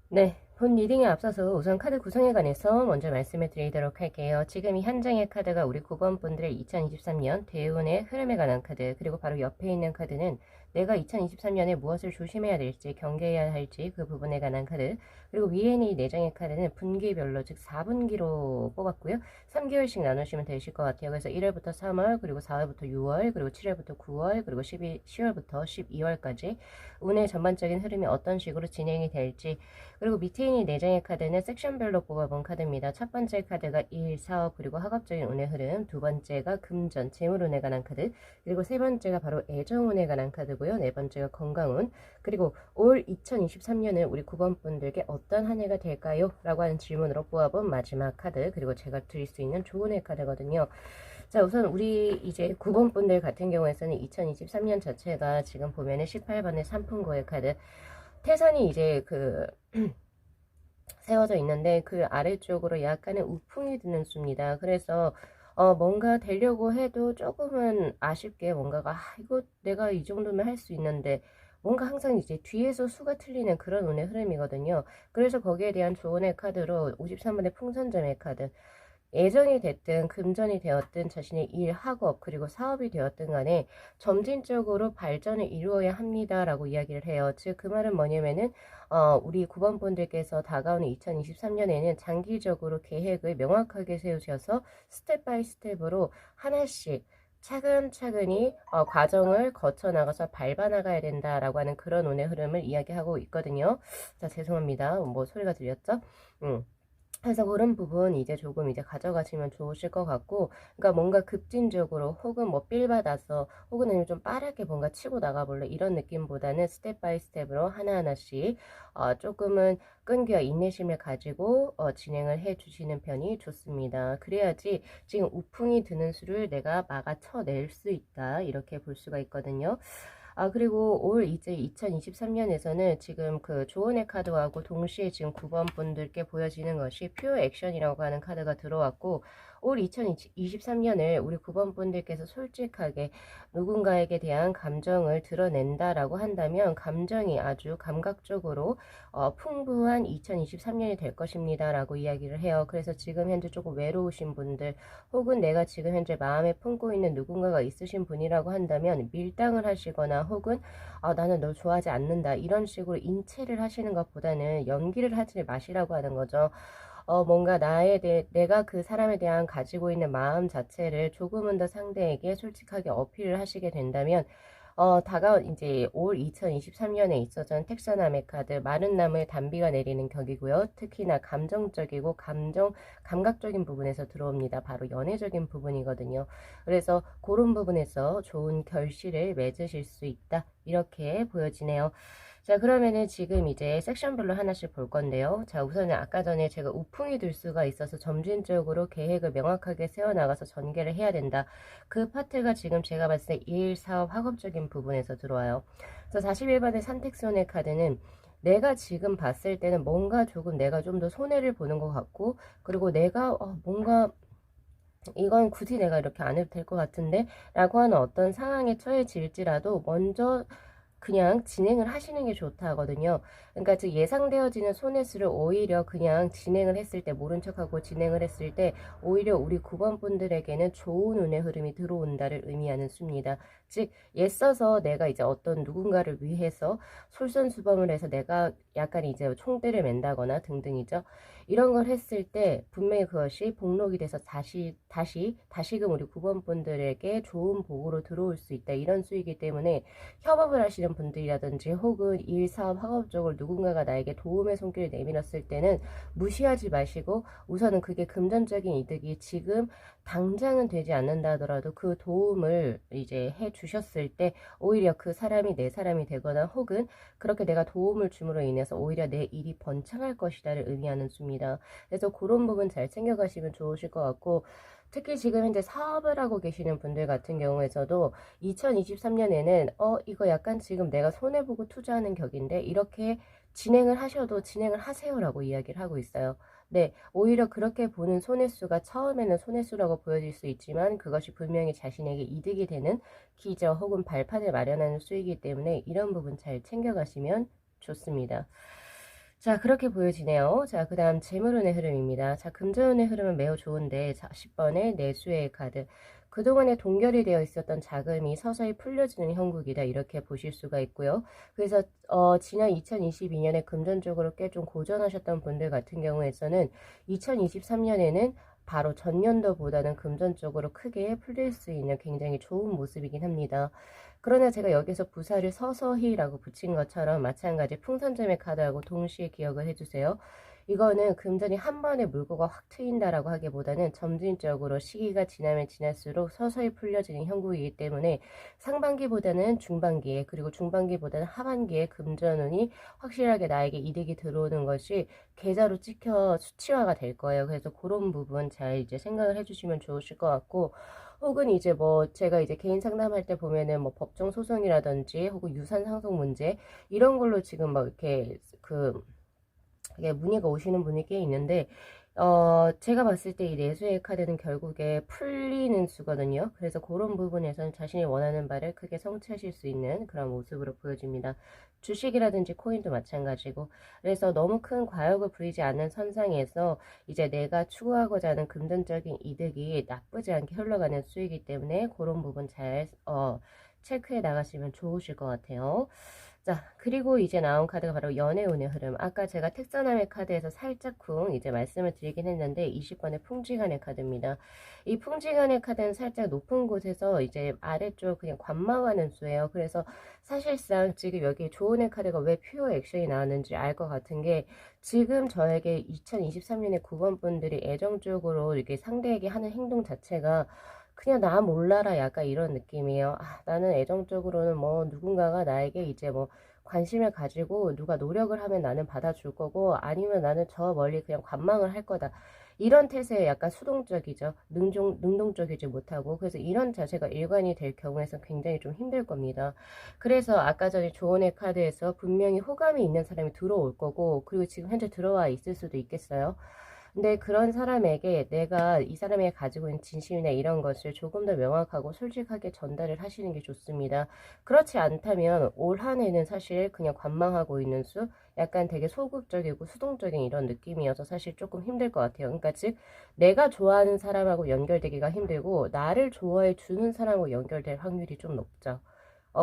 네, 본 리딩에 앞서서 우선 카드 구성에 관해서 먼저 말씀을 드리도록 할게요. 지금 이 한 장의 카드가 우리 9번 분들의 2023년 대운의 흐름에 관한 카드, 그리고 바로 옆에 있는 카드는 내가 2023년에 무엇을 조심해야 될지, 경계해야 할지 그 부분에 관한 카드, 그리고 위에 있는 이 4장의 카드는 분기별로, 즉 4분기로 뽑았고요. 3개월씩 나누시면 되실 것 같아요. 그래서 1월부터 3월, 그리고 4월부터 6월, 그리고 7월부터 9월, 그리고 10월부터 12월까지 운의 전반적인 흐름이 어떤 식으로 진행이 될지, 그리고 밑에 있는 4장의 카드는 섹션별로 뽑아본 카드입니다. 첫 번째 카드가 일, 사업, 그리고 학업적인 운의 흐름, 두 번째가 금전, 재물운에 관한 카드, 그리고 세 번째가 바로 애정운에 관한 카드고요. 네 번째가 건강운, 그리고 올 2023년은 우리 9번 분들께 어떤 한 해가 될까요? 라고 하는 질문으로 뽑아본 마지막 카드, 그리고 제가 드릴 수 있는 조언의 카드거든요. 자, 우선 우리 이제 9번 분들 같은 경우에서는 2023년 자체가 지금 보면은 18번의 삼풍고의 카드, 태산이 이제 세워져 있는데 그 아래쪽으로 약간의 우풍이 드는 수입니다. 그래서 뭔가 되려고 해도 조금은 아쉽게 뭔가가 이거 내가 이 정도면 할 수 있는데 뭔가 항상 이제 뒤에서 수가 틀리는 그런 운의 흐름이거든요. 그래서 거기에 대한 조언의 카드로 53번의 풍선점의 카드, 애정이 됐든 금전이 되었든 자신의 일, 학업, 그리고 사업이 되었든 간에 점진적으로 발전을 이루어야 합니다라고 이야기를 해요. 즉 그 말은 뭐냐면은 우리 9번 분들께서 다가오는 2023년에는 장기적으로 계획을 명확하게 세우셔서 스텝 바이 스텝으로 하나씩 차근차근히 과정을 거쳐 나가서 밟아 나가야 된다라고 하는 그런 운의 흐름을 이야기하고 있거든요. 자, 죄송합니다. 뭐 소리가 들렸죠? 그래서 그런 부분 이제 조금 이제 가져가시면 좋으실 것 같고, 그러니까 뭔가 급진적으로 혹은 뭐 빌 받아서 혹은 아니면 좀 빠르게 뭔가 치고 나가볼래 이런 느낌보다는 스텝 바이 스텝으로 하나하나씩 조금은 끈기와 인내심을 가지고 진행을 해 주시는 편이 좋습니다. 그래야지 지금 우풍이 드는 수를 내가 막아쳐낼 수 있다, 이렇게 볼 수가 있거든요. 그리고 올 이제 2023년에서는 지금 그 조언의 카드하고 동시에 지금 9번 분들께 보여지는 것이 퓨어 액션이라고 하는 카드가 들어왔고, 올 2023년을 우리 9번 분들께서 솔직하게 누군가에게 대한 감정을 드러낸다라고 한다면 감정이 아주 감각적으로 풍부한 2023년이 될 것입니다 라고 이야기를 해요. 그래서 지금 현재 조금 외로우신 분들, 혹은 내가 지금 현재 마음에 품고 있는 누군가가 있으신 분이라고 한다면 밀당을 하시거나 혹은 나는 널 좋아하지 않는다 이런 식으로 인체를 하시는 것보다는 연기를 하지 마시라고 하는 거죠. 뭔가 내가 그 사람에 대한 가지고 있는 마음 자체를 조금은 더 상대에게 솔직하게 어필을 하시게 된다면 다가온 이제 올 2023년에 있어전 택사남의 카드, 마른 나무에 단비가 내리는 격이고요. 특히나 감정적이고 감각적인 부분에서 들어옵니다. 바로 연애적인 부분이거든요. 그래서 그런 부분에서 좋은 결실을 맺으실 수 있다, 이렇게 보여지네요. 자, 그러면은 지금 이제 섹션별로 하나씩 볼 건데요. 자, 우선은 아까 전에 제가 우풍이 들 수가 있어서 점진적으로 계획을 명확하게 세워나가서 전개를 해야 된다, 그 파트가 지금 제가 봤을 때 일, 사업, 학업적인 부분에서 들어와요. 그래서 41번의 선택손의 카드는 내가 지금 봤을 때는 뭔가 조금 내가 좀 더 손해를 보는 것 같고, 그리고 내가 뭔가 이건 굳이 내가 이렇게 안 해도 될 것 같은데 라고 하는 어떤 상황에 처해질지라도 먼저 그냥 진행을 하시는 게 좋다거든요. 그러니까 즉 예상되어지는 손해수를 오히려 그냥 진행을 했을 때, 모른 척하고 진행을 했을 때 오히려 우리 9번 분들에게는 좋은 운의 흐름이 들어온다를 의미하는 수입니다. 즉 애써서 내가 이제 어떤 누군가를 위해서 솔선수범을 해서 내가 약간 이제 총대를 맨다거나 등등이죠. 이런 걸 했을 때 분명히 그것이 복록이 돼서 다시금 우리 9번 분들에게 좋은 복으로 들어올 수 있다, 이런 수이기 때문에 협업을 하시는 분들이라든지 혹은 일, 사업, 학업적으로 누군가가 나에게 도움의 손길을 내밀었을 때는 무시하지 마시고, 우선은 그게 금전적인 이득이 지금 당장은 되지 않는다 하더라도 그 도움을 이제 해 주셨을 때 오히려 그 사람이 내 사람이 되거나 혹은 그렇게 내가 도움을 줌으로 인해서 오히려 내 일이 번창할 것이다를 의미하는 수입니다. 그래서 그런 부분 잘 챙겨가시면 좋으실 것 같고, 특히 지금 현재 사업을 하고 계시는 분들 같은 경우에서도 2023년에는 이거 약간 지금 내가 손해보고 투자하는 격인데 이렇게 진행을 하셔도 진행을 하세요라고 이야기를 하고 있어요. 네, 오히려 그렇게 보는 손해수가 처음에는 손해수라고 보여질 수 있지만 그것이 분명히 자신에게 이득이 되는 기저 혹은 발판을 마련하는 수이기 때문에 이런 부분 잘 챙겨가시면 좋습니다. 자, 그렇게 보여지네요. 자, 그 다음 재물운의 흐름입니다. 자, 금전운의 흐름은 매우 좋은데, 자, 10번의 내수의 카드. 그동안에 동결이 되어 있었던 자금이 서서히 풀려지는 형국이다. 이렇게 보실 수가 있고요. 그래서, 지난 2022년에 금전적으로 꽤 좀 고전하셨던 분들 같은 경우에서는 2023년에는 바로 전년도보다는 금전적으로 크게 풀릴 수 있는 굉장히 좋은 모습이긴 합니다. 그러나 제가 여기서 부사를 서서히라고 붙인 것처럼 마찬가지 풍선점의 카드하고 동시에 기억을 해주세요. 이거는 금전이 한 번에 물꼬가 확 트인다라고 하기보다는 점진적으로 시기가 지나면 지날수록 서서히 풀려지는 형국이기 때문에 상반기보다는 중반기에 그리고 중반기보다는 하반기에 금전운이 확실하게 나에게 이득이 들어오는 것이 계좌로 찍혀 수치화가 될 거예요. 그래서 그런 부분 잘 이제 생각을 해주시면 좋으실 것 같고, 혹은 이제 뭐 제가 이제 개인 상담할 때 보면은 뭐 법정 소송이라든지 혹은 유산 상속 문제 이런 걸로 지금 막 이렇게 이게 문의가 오시는 분이 꽤 있는데, 제가 봤을 때 이 내수의 카드는 결국에 풀리는 수거든요. 그래서 그런 부분에서는 자신이 원하는 바를 크게 성취하실 수 있는 그런 모습으로 보여집니다. 주식이라든지 코인도 마찬가지고, 그래서 너무 큰 과욕을 부리지 않는 선상에서 이제 내가 추구하고자 하는 금전적인 이득이 나쁘지 않게 흘러가는 수이기 때문에 그런 부분 잘, 체크해 나가시면 좋으실 것 같아요. 자, 그리고 이제 나온 카드가 바로 연애운의 흐름. 아까 제가 택서남의 카드에서 살짝쿵 이제 말씀을 드리긴 했는데 20번의 풍지간의 카드입니다. 이 풍지간의 카드는 살짝 높은 곳에서 이제 아래쪽 그냥 관망하는 수예요. 그래서 사실상 지금 여기 조언의 카드가 왜 퓨어 액션이 나왔는지 알 것 같은 게, 지금 저에게 2023년에 9번 분들이 애정적으로 이렇게 상대에게 하는 행동 자체가 그냥 나 몰라라 약간 이런 느낌이에요. 아, 나는 애정적으로는 뭐 누군가가 나에게 이제 뭐 관심을 가지고 누가 노력을 하면 나는 받아줄 거고, 아니면 나는 저 멀리 그냥 관망을 할 거다. 이런 태세에 약간 수동적이죠. 능동적이지 못하고. 그래서 이런 자세가 일관이 될 경우에선 굉장히 좀 힘들 겁니다. 그래서 아까 전에 조언의 카드에서 분명히 호감이 있는 사람이 들어올 거고, 그리고 지금 현재 들어와 있을 수도 있겠어요. 근데 그런 사람에게 내가 이 사람이 가지고 있는 진심이나 이런 것을 조금 더 명확하고 솔직하게 전달을 하시는 게 좋습니다. 그렇지 않다면 올 한 해는 사실 그냥 관망하고 있는 수, 약간 되게 소극적이고 수동적인 이런 느낌이어서 사실 조금 힘들 것 같아요. 그러니까 즉 내가 좋아하는 사람하고 연결되기가 힘들고 나를 좋아해 주는 사람하고 연결될 확률이 좀 높죠.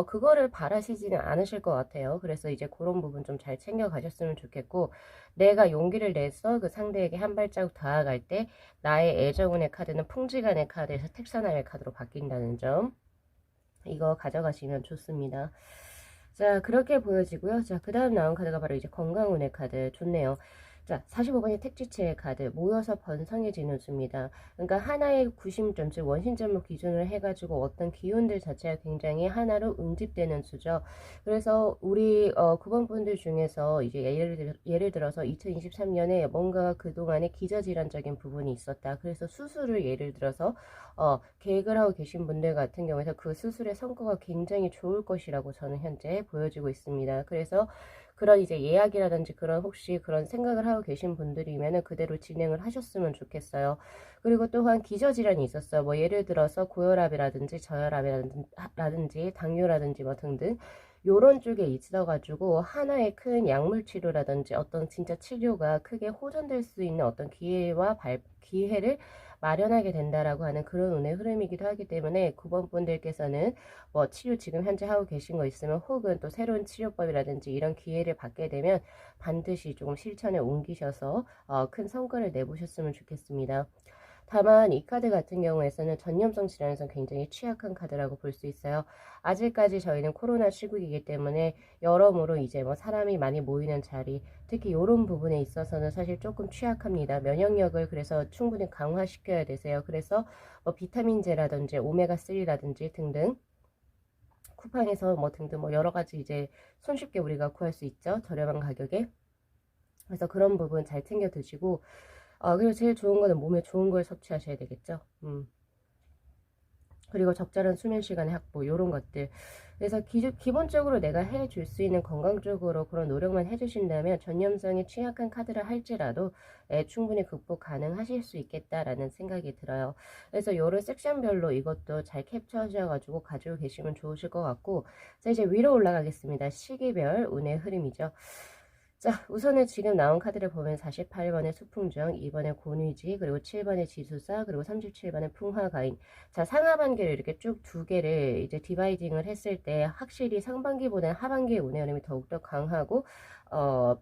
그거를 바라시지는 않으실 것 같아요. 그래서 이제 그런 부분 좀 잘 챙겨 가셨으면 좋겠고, 내가 용기를 내서 그 상대에게 한 발자국 다가갈 때 나의 애정운의 카드는 풍지간의 카드에서 택사남의 카드로 바뀐다는 점, 이거 가져가시면 좋습니다. 자, 그렇게 보여지고요. 자, 그 다음 나온 카드가 바로 이제 건강운의 카드. 좋네요. 자, 45번이 택지체의 카드. 모여서 번성해지는 수입니다. 그러니까 하나의 구심점, 즉 원심점을 기준으로 해가지고 어떤 기운들 자체가 굉장히 하나로 응집되는 수죠. 그래서 우리 9번 분들 중에서 이제 예를 들어서 2023년에 뭔가 그동안에 기저질환적인 부분이 있었다. 그래서 수술을 예를 들어서 계획을 하고 계신 분들 같은 경우에서 그 수술의 성과가 굉장히 좋을 것이라고 저는 현재 보여지고 있습니다. 그래서 그런 이제 예약이라든지 그런 혹시 그런 생각을 하고 계신 분들이면은 그대로 진행을 하셨으면 좋겠어요. 그리고 또한 기저질환이 있었어요. 뭐 예를 들어서 고혈압이라든지 저혈압이라든지 당뇨라든지 뭐 등등 요런 쪽에 있어가지고 하나의 큰 약물 치료라든지 어떤 진짜 치료가 크게 호전될 수 있는 어떤 기회를 마련하게 된다라고 하는 그런 운의 흐름이기도 하기 때문에 9번 분들께서는 뭐 치료 지금 현재 하고 계신 거 있으면 혹은 또 새로운 치료법이라든지 이런 기회를 받게 되면 반드시 조금 실천에 옮기셔서 큰 성과를 내보셨으면 좋겠습니다. 다만 이 카드 같은 경우에서는 전염성 질환에서 굉장히 취약한 카드라고 볼 수 있어요. 아직까지 저희는 코로나 시국이기 때문에 여러모로 이제 뭐 사람이 많이 모이는 자리, 특히 이런 부분에 있어서는 사실 조금 취약합니다. 면역력을 그래서 충분히 강화시켜야 되세요. 그래서 뭐 비타민제라든지 오메가3라든지 등등 쿠팡에서 뭐 등등 뭐 여러 가지 이제 손쉽게 우리가 구할 수 있죠. 저렴한 가격에. 그래서 그런 부분 잘 챙겨 드시고, 그리고 제일 좋은 거는 몸에 좋은 걸 섭취하셔야 되겠죠. 그리고 적절한 수면 시간의 확보, 요런 것들. 그래서 기본적으로 내가 해줄 수 있는 건강적으로 그런 노력만 해주신다면 전염성이 취약한 카드라 할지라도 충분히 극복 가능하실 수 있겠다라는 생각이 들어요. 그래서 요런 섹션별로 이것도 잘 캡처하셔가지고 가지고 계시면 좋으실 것 같고, 자, 이제 위로 올라가겠습니다. 시기별 운의 흐름이죠. 자, 우선은 지금 나온 카드를 보면 48번의 수풍정, 2번의 곤의지, 그리고 7번의 지수사, 그리고 37번의 풍화가인. 자, 상하반기를 이렇게 쭉 두 개를 이제 디바이딩을 했을 때 확실히 상반기보다는 하반기의 운의 흐름이 더욱더 강하고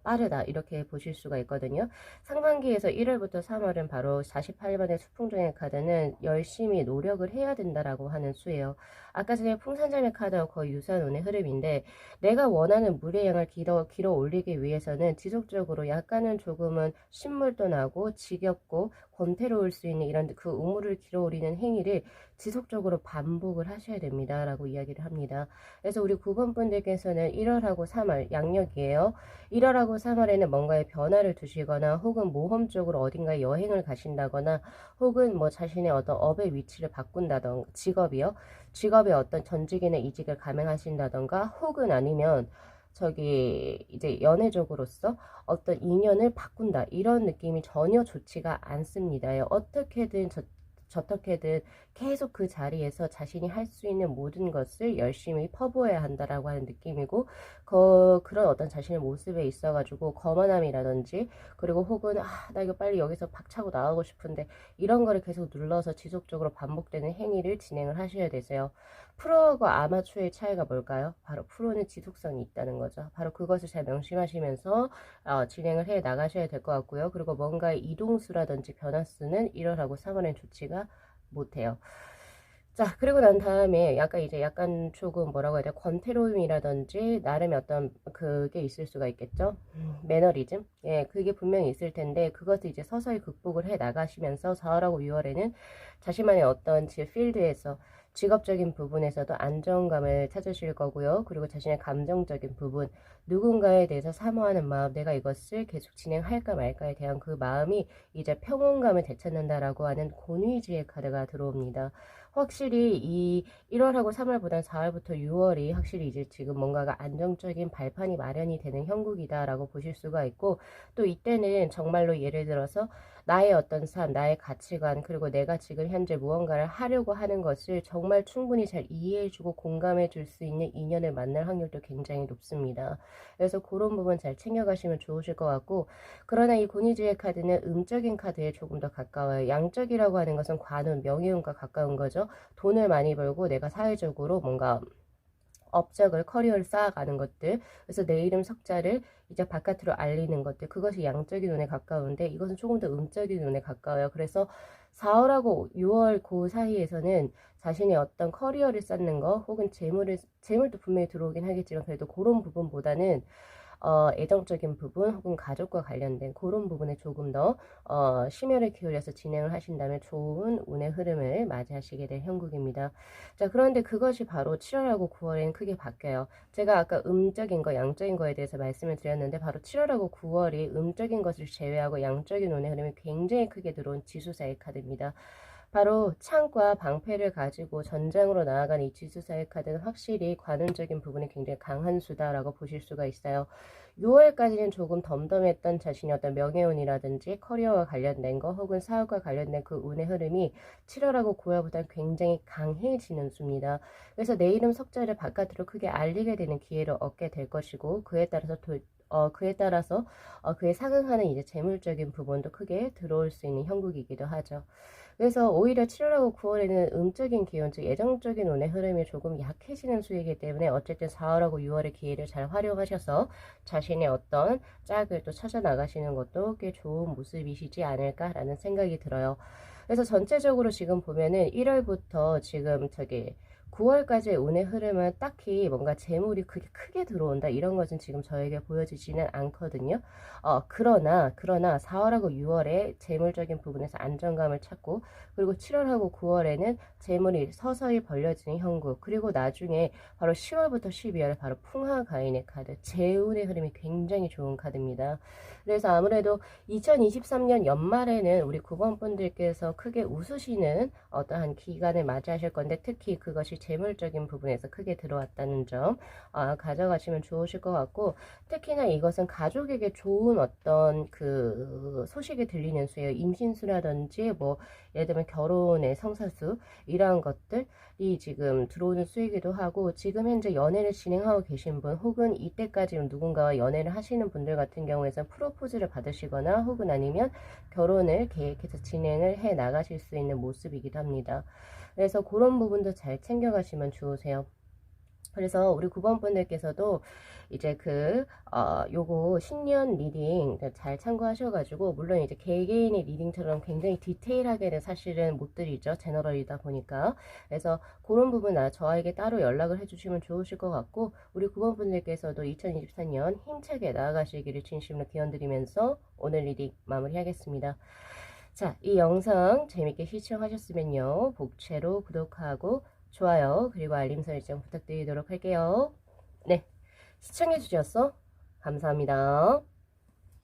빠르다 이렇게 보실 수가 있거든요. 상반기에서 1월부터 3월은 바로 48번의 수풍정의 카드는 열심히 노력을 해야 된다라고 하는 수예요. 아까 전에 풍산자매 카드와 거의 유사한 운의 흐름인데 내가 원하는 물의 양을 길어 올리기 위해서는 지속적으로 약간은 조금은 신물도 나고 지겹고 권태로울 수 있는 이런 그 우물을 길어 올리는 행위를 지속적으로 반복을 하셔야 됩니다. 라고 이야기를 합니다. 그래서 우리 9번 분들께서는 1월하고 3월 양력이에요. 1월하고 3월에는 뭔가의 변화를 두시거나 혹은 모험적으로 어딘가에 여행을 가신다거나 혹은 뭐 자신의 어떤 업의 위치를 바꾼다던가 직업이요. 직업의 어떤 전직이나 이직을 감행하신다던가 혹은 아니면 저기 이제 연애적으로서 어떤 인연을 바꾼다 이런 느낌이 전혀 좋지가 않습니다. 어떻게든 저떻게든 계속 그 자리에서 자신이 할 수 있는 모든 것을 열심히 퍼부어야 한다라고 하는 느낌이고 그런 어떤 자신의 모습에 있어가지고 거만함이라든지 그리고 혹은 나 이거 빨리 여기서 박차고 나가고 싶은데 이런 거를 계속 눌러서 지속적으로 반복되는 행위를 진행을 하셔야 되세요. 프로와 아마추어의 차이가 뭘까요? 바로 프로는 지속성이 있다는 거죠. 바로 그것을 잘 명심하시면서 진행을 해 나가셔야 될 것 같고요. 그리고 뭔가의 이동수라든지 변화수는 1월하고 3월엔 좋지가 못해요. 자, 그리고 난 다음에 약간 조금 뭐라고 해야 돼? 권태로움이라든지 나름의 어떤 그게 있을 수가 있겠죠? 매너리즘? 예, 그게 분명히 있을 텐데 그것을 이제 서서히 극복을 해 나가시면서 4월하고 6월에는 자신만의 어떤 필드에서 직업적인 부분에서도 안정감을 찾으실 거고요. 그리고 자신의 감정적인 부분, 누군가에 대해서 사모하는 마음, 내가 이것을 계속 진행할까 말까에 대한 그 마음이 이제 평온감을 되찾는다라고 하는 곤의지의 카드가 들어옵니다. 확실히 이 1월하고 3월보단 4월부터 6월이 확실히 이제 지금 뭔가가 안정적인 발판이 마련이 되는 형국이다라고 보실 수가 있고 또 이때는 정말로 예를 들어서 나의 어떤 삶, 나의 가치관, 그리고 내가 지금 현재 무언가를 하려고 하는 것을 정말 충분히 잘 이해해주고 공감해줄 수 있는 인연을 만날 확률도 굉장히 높습니다. 그래서 그런 부분 잘 챙겨가시면 좋으실 것 같고 그러나 이 곤의지의 카드는 음적인 카드에 조금 더 가까워요. 양적이라고 하는 것은 관운, 명예운과 가까운 거죠. 돈을 많이 벌고 내가 사회적으로 뭔가 업적을 커리어를 쌓아가는 것들 그래서 내 이름 석자를 이제 바깥으로 알리는 것들 그것이 양적인 눈에 가까운데 이것은 조금 더 음적인 눈에 가까워요. 그래서 4월하고 6월 그 사이에서는 자신의 어떤 커리어를 쌓는 거 혹은 재물도 분명히 들어오긴 하겠지만 그래도 그런 부분보다는 애정적인 부분 혹은 가족과 관련된 그런 부분에 조금 더 심혈을 기울여서 진행을 하신다면 좋은 운의 흐름을 맞이하시게 될 형국입니다. 자, 그런데 그것이 바로 7월하고 9월에는 크게 바뀌어요. 제가 아까 음적인 거, 양적인 거에 대해서 말씀을 드렸는데 바로 7월하고 9월이 음적인 것을 제외하고 양적인 운의 흐름이 굉장히 크게 들어온 지수사의 카드입니다. 바로 창과 방패를 가지고 전장으로 나아가는 이 지수사의 카드는 확실히 관운적인 부분이 굉장히 강한 수다라고 보실 수가 있어요. 6월까지는 조금 덤덤했던 자신의 어떤 명예운이라든지 커리어와 관련된 거 혹은 사업과 관련된 그 운의 흐름이 7월하고 9월보다 굉장히 강해지는 수입니다. 그래서 내 이름 석자를 바깥으로 크게 알리게 되는 기회를 얻게 될 것이고 그에 따라서 그에 상응하는 이제 재물적인 부분도 크게 들어올 수 있는 형국이기도 하죠. 그래서 오히려 7월하고 9월에는 음적인 기운, 즉 애정적인 운의 흐름이 조금 약해지는 수이기 때문에 어쨌든 4월하고 6월의 기회를 잘 활용하셔서 자신의 어떤 짝을 또 찾아 나가시는 것도 꽤 좋은 모습이시지 않을까라는 생각이 들어요. 그래서 전체적으로 지금 보면은 1월부터 지금 9월까지의 운의 흐름은 딱히 뭔가 재물이 그게 크게 들어온다 이런 것은 지금 저에게 보여지지는 않거든요. 그러나 4월하고 6월에 재물적인 부분에서 안정감을 찾고 그리고 7월하고 9월에는 재물이 서서히 벌려지는 형국 그리고 나중에 바로 10월부터 12월 바로 풍화가인의 카드 재운의 흐름이 굉장히 좋은 카드입니다. 그래서 아무래도 2023년 연말에는 우리 9번 분들께서 크게 웃으시는 어떠한 기간을 맞이하실 건데 특히 그것이 재물적인 부분에서 크게 들어왔다는 점 가져가시면 좋으실 것 같고 특히나 이것은 가족에게 좋은 어떤 그 소식이 들리는 수예요. 임신수라든지 뭐 예를 들면 결혼의 성사수 이러한 것들이 지금 들어오는 수이기도 하고, 지금 현재 연애를 진행하고 계신 분 혹은 이때까지 누군가와 연애를 하시는 분들 같은 경우에는 프로포즈를 받으시거나 혹은 아니면 결혼을 계획해서 진행을 해 나가실 수 있는 모습이기도 합니다. 그래서 그런 부분도 잘 챙겨가시면 좋으세요. 그래서 우리 9번 분들께서도 이제 요거 신년 리딩 잘 참고하셔가지고, 물론 이제 개개인의 리딩처럼 굉장히 디테일하게는 사실은 못 드리죠. 제너럴이다 보니까. 그래서 그런 부분 저에게 따로 연락을 해주시면 좋으실 것 같고, 우리 9번 분들께서도 2024년 힘차게 나아가시기를 진심으로 기원드리면서 오늘 리딩 마무리하겠습니다. 자, 이 영상 재밌게 시청하셨으면요, 복채로 구독하고 좋아요 그리고 알림 설정 부탁드리도록 할게요. 네, 시청해 주셔서 감사합니다.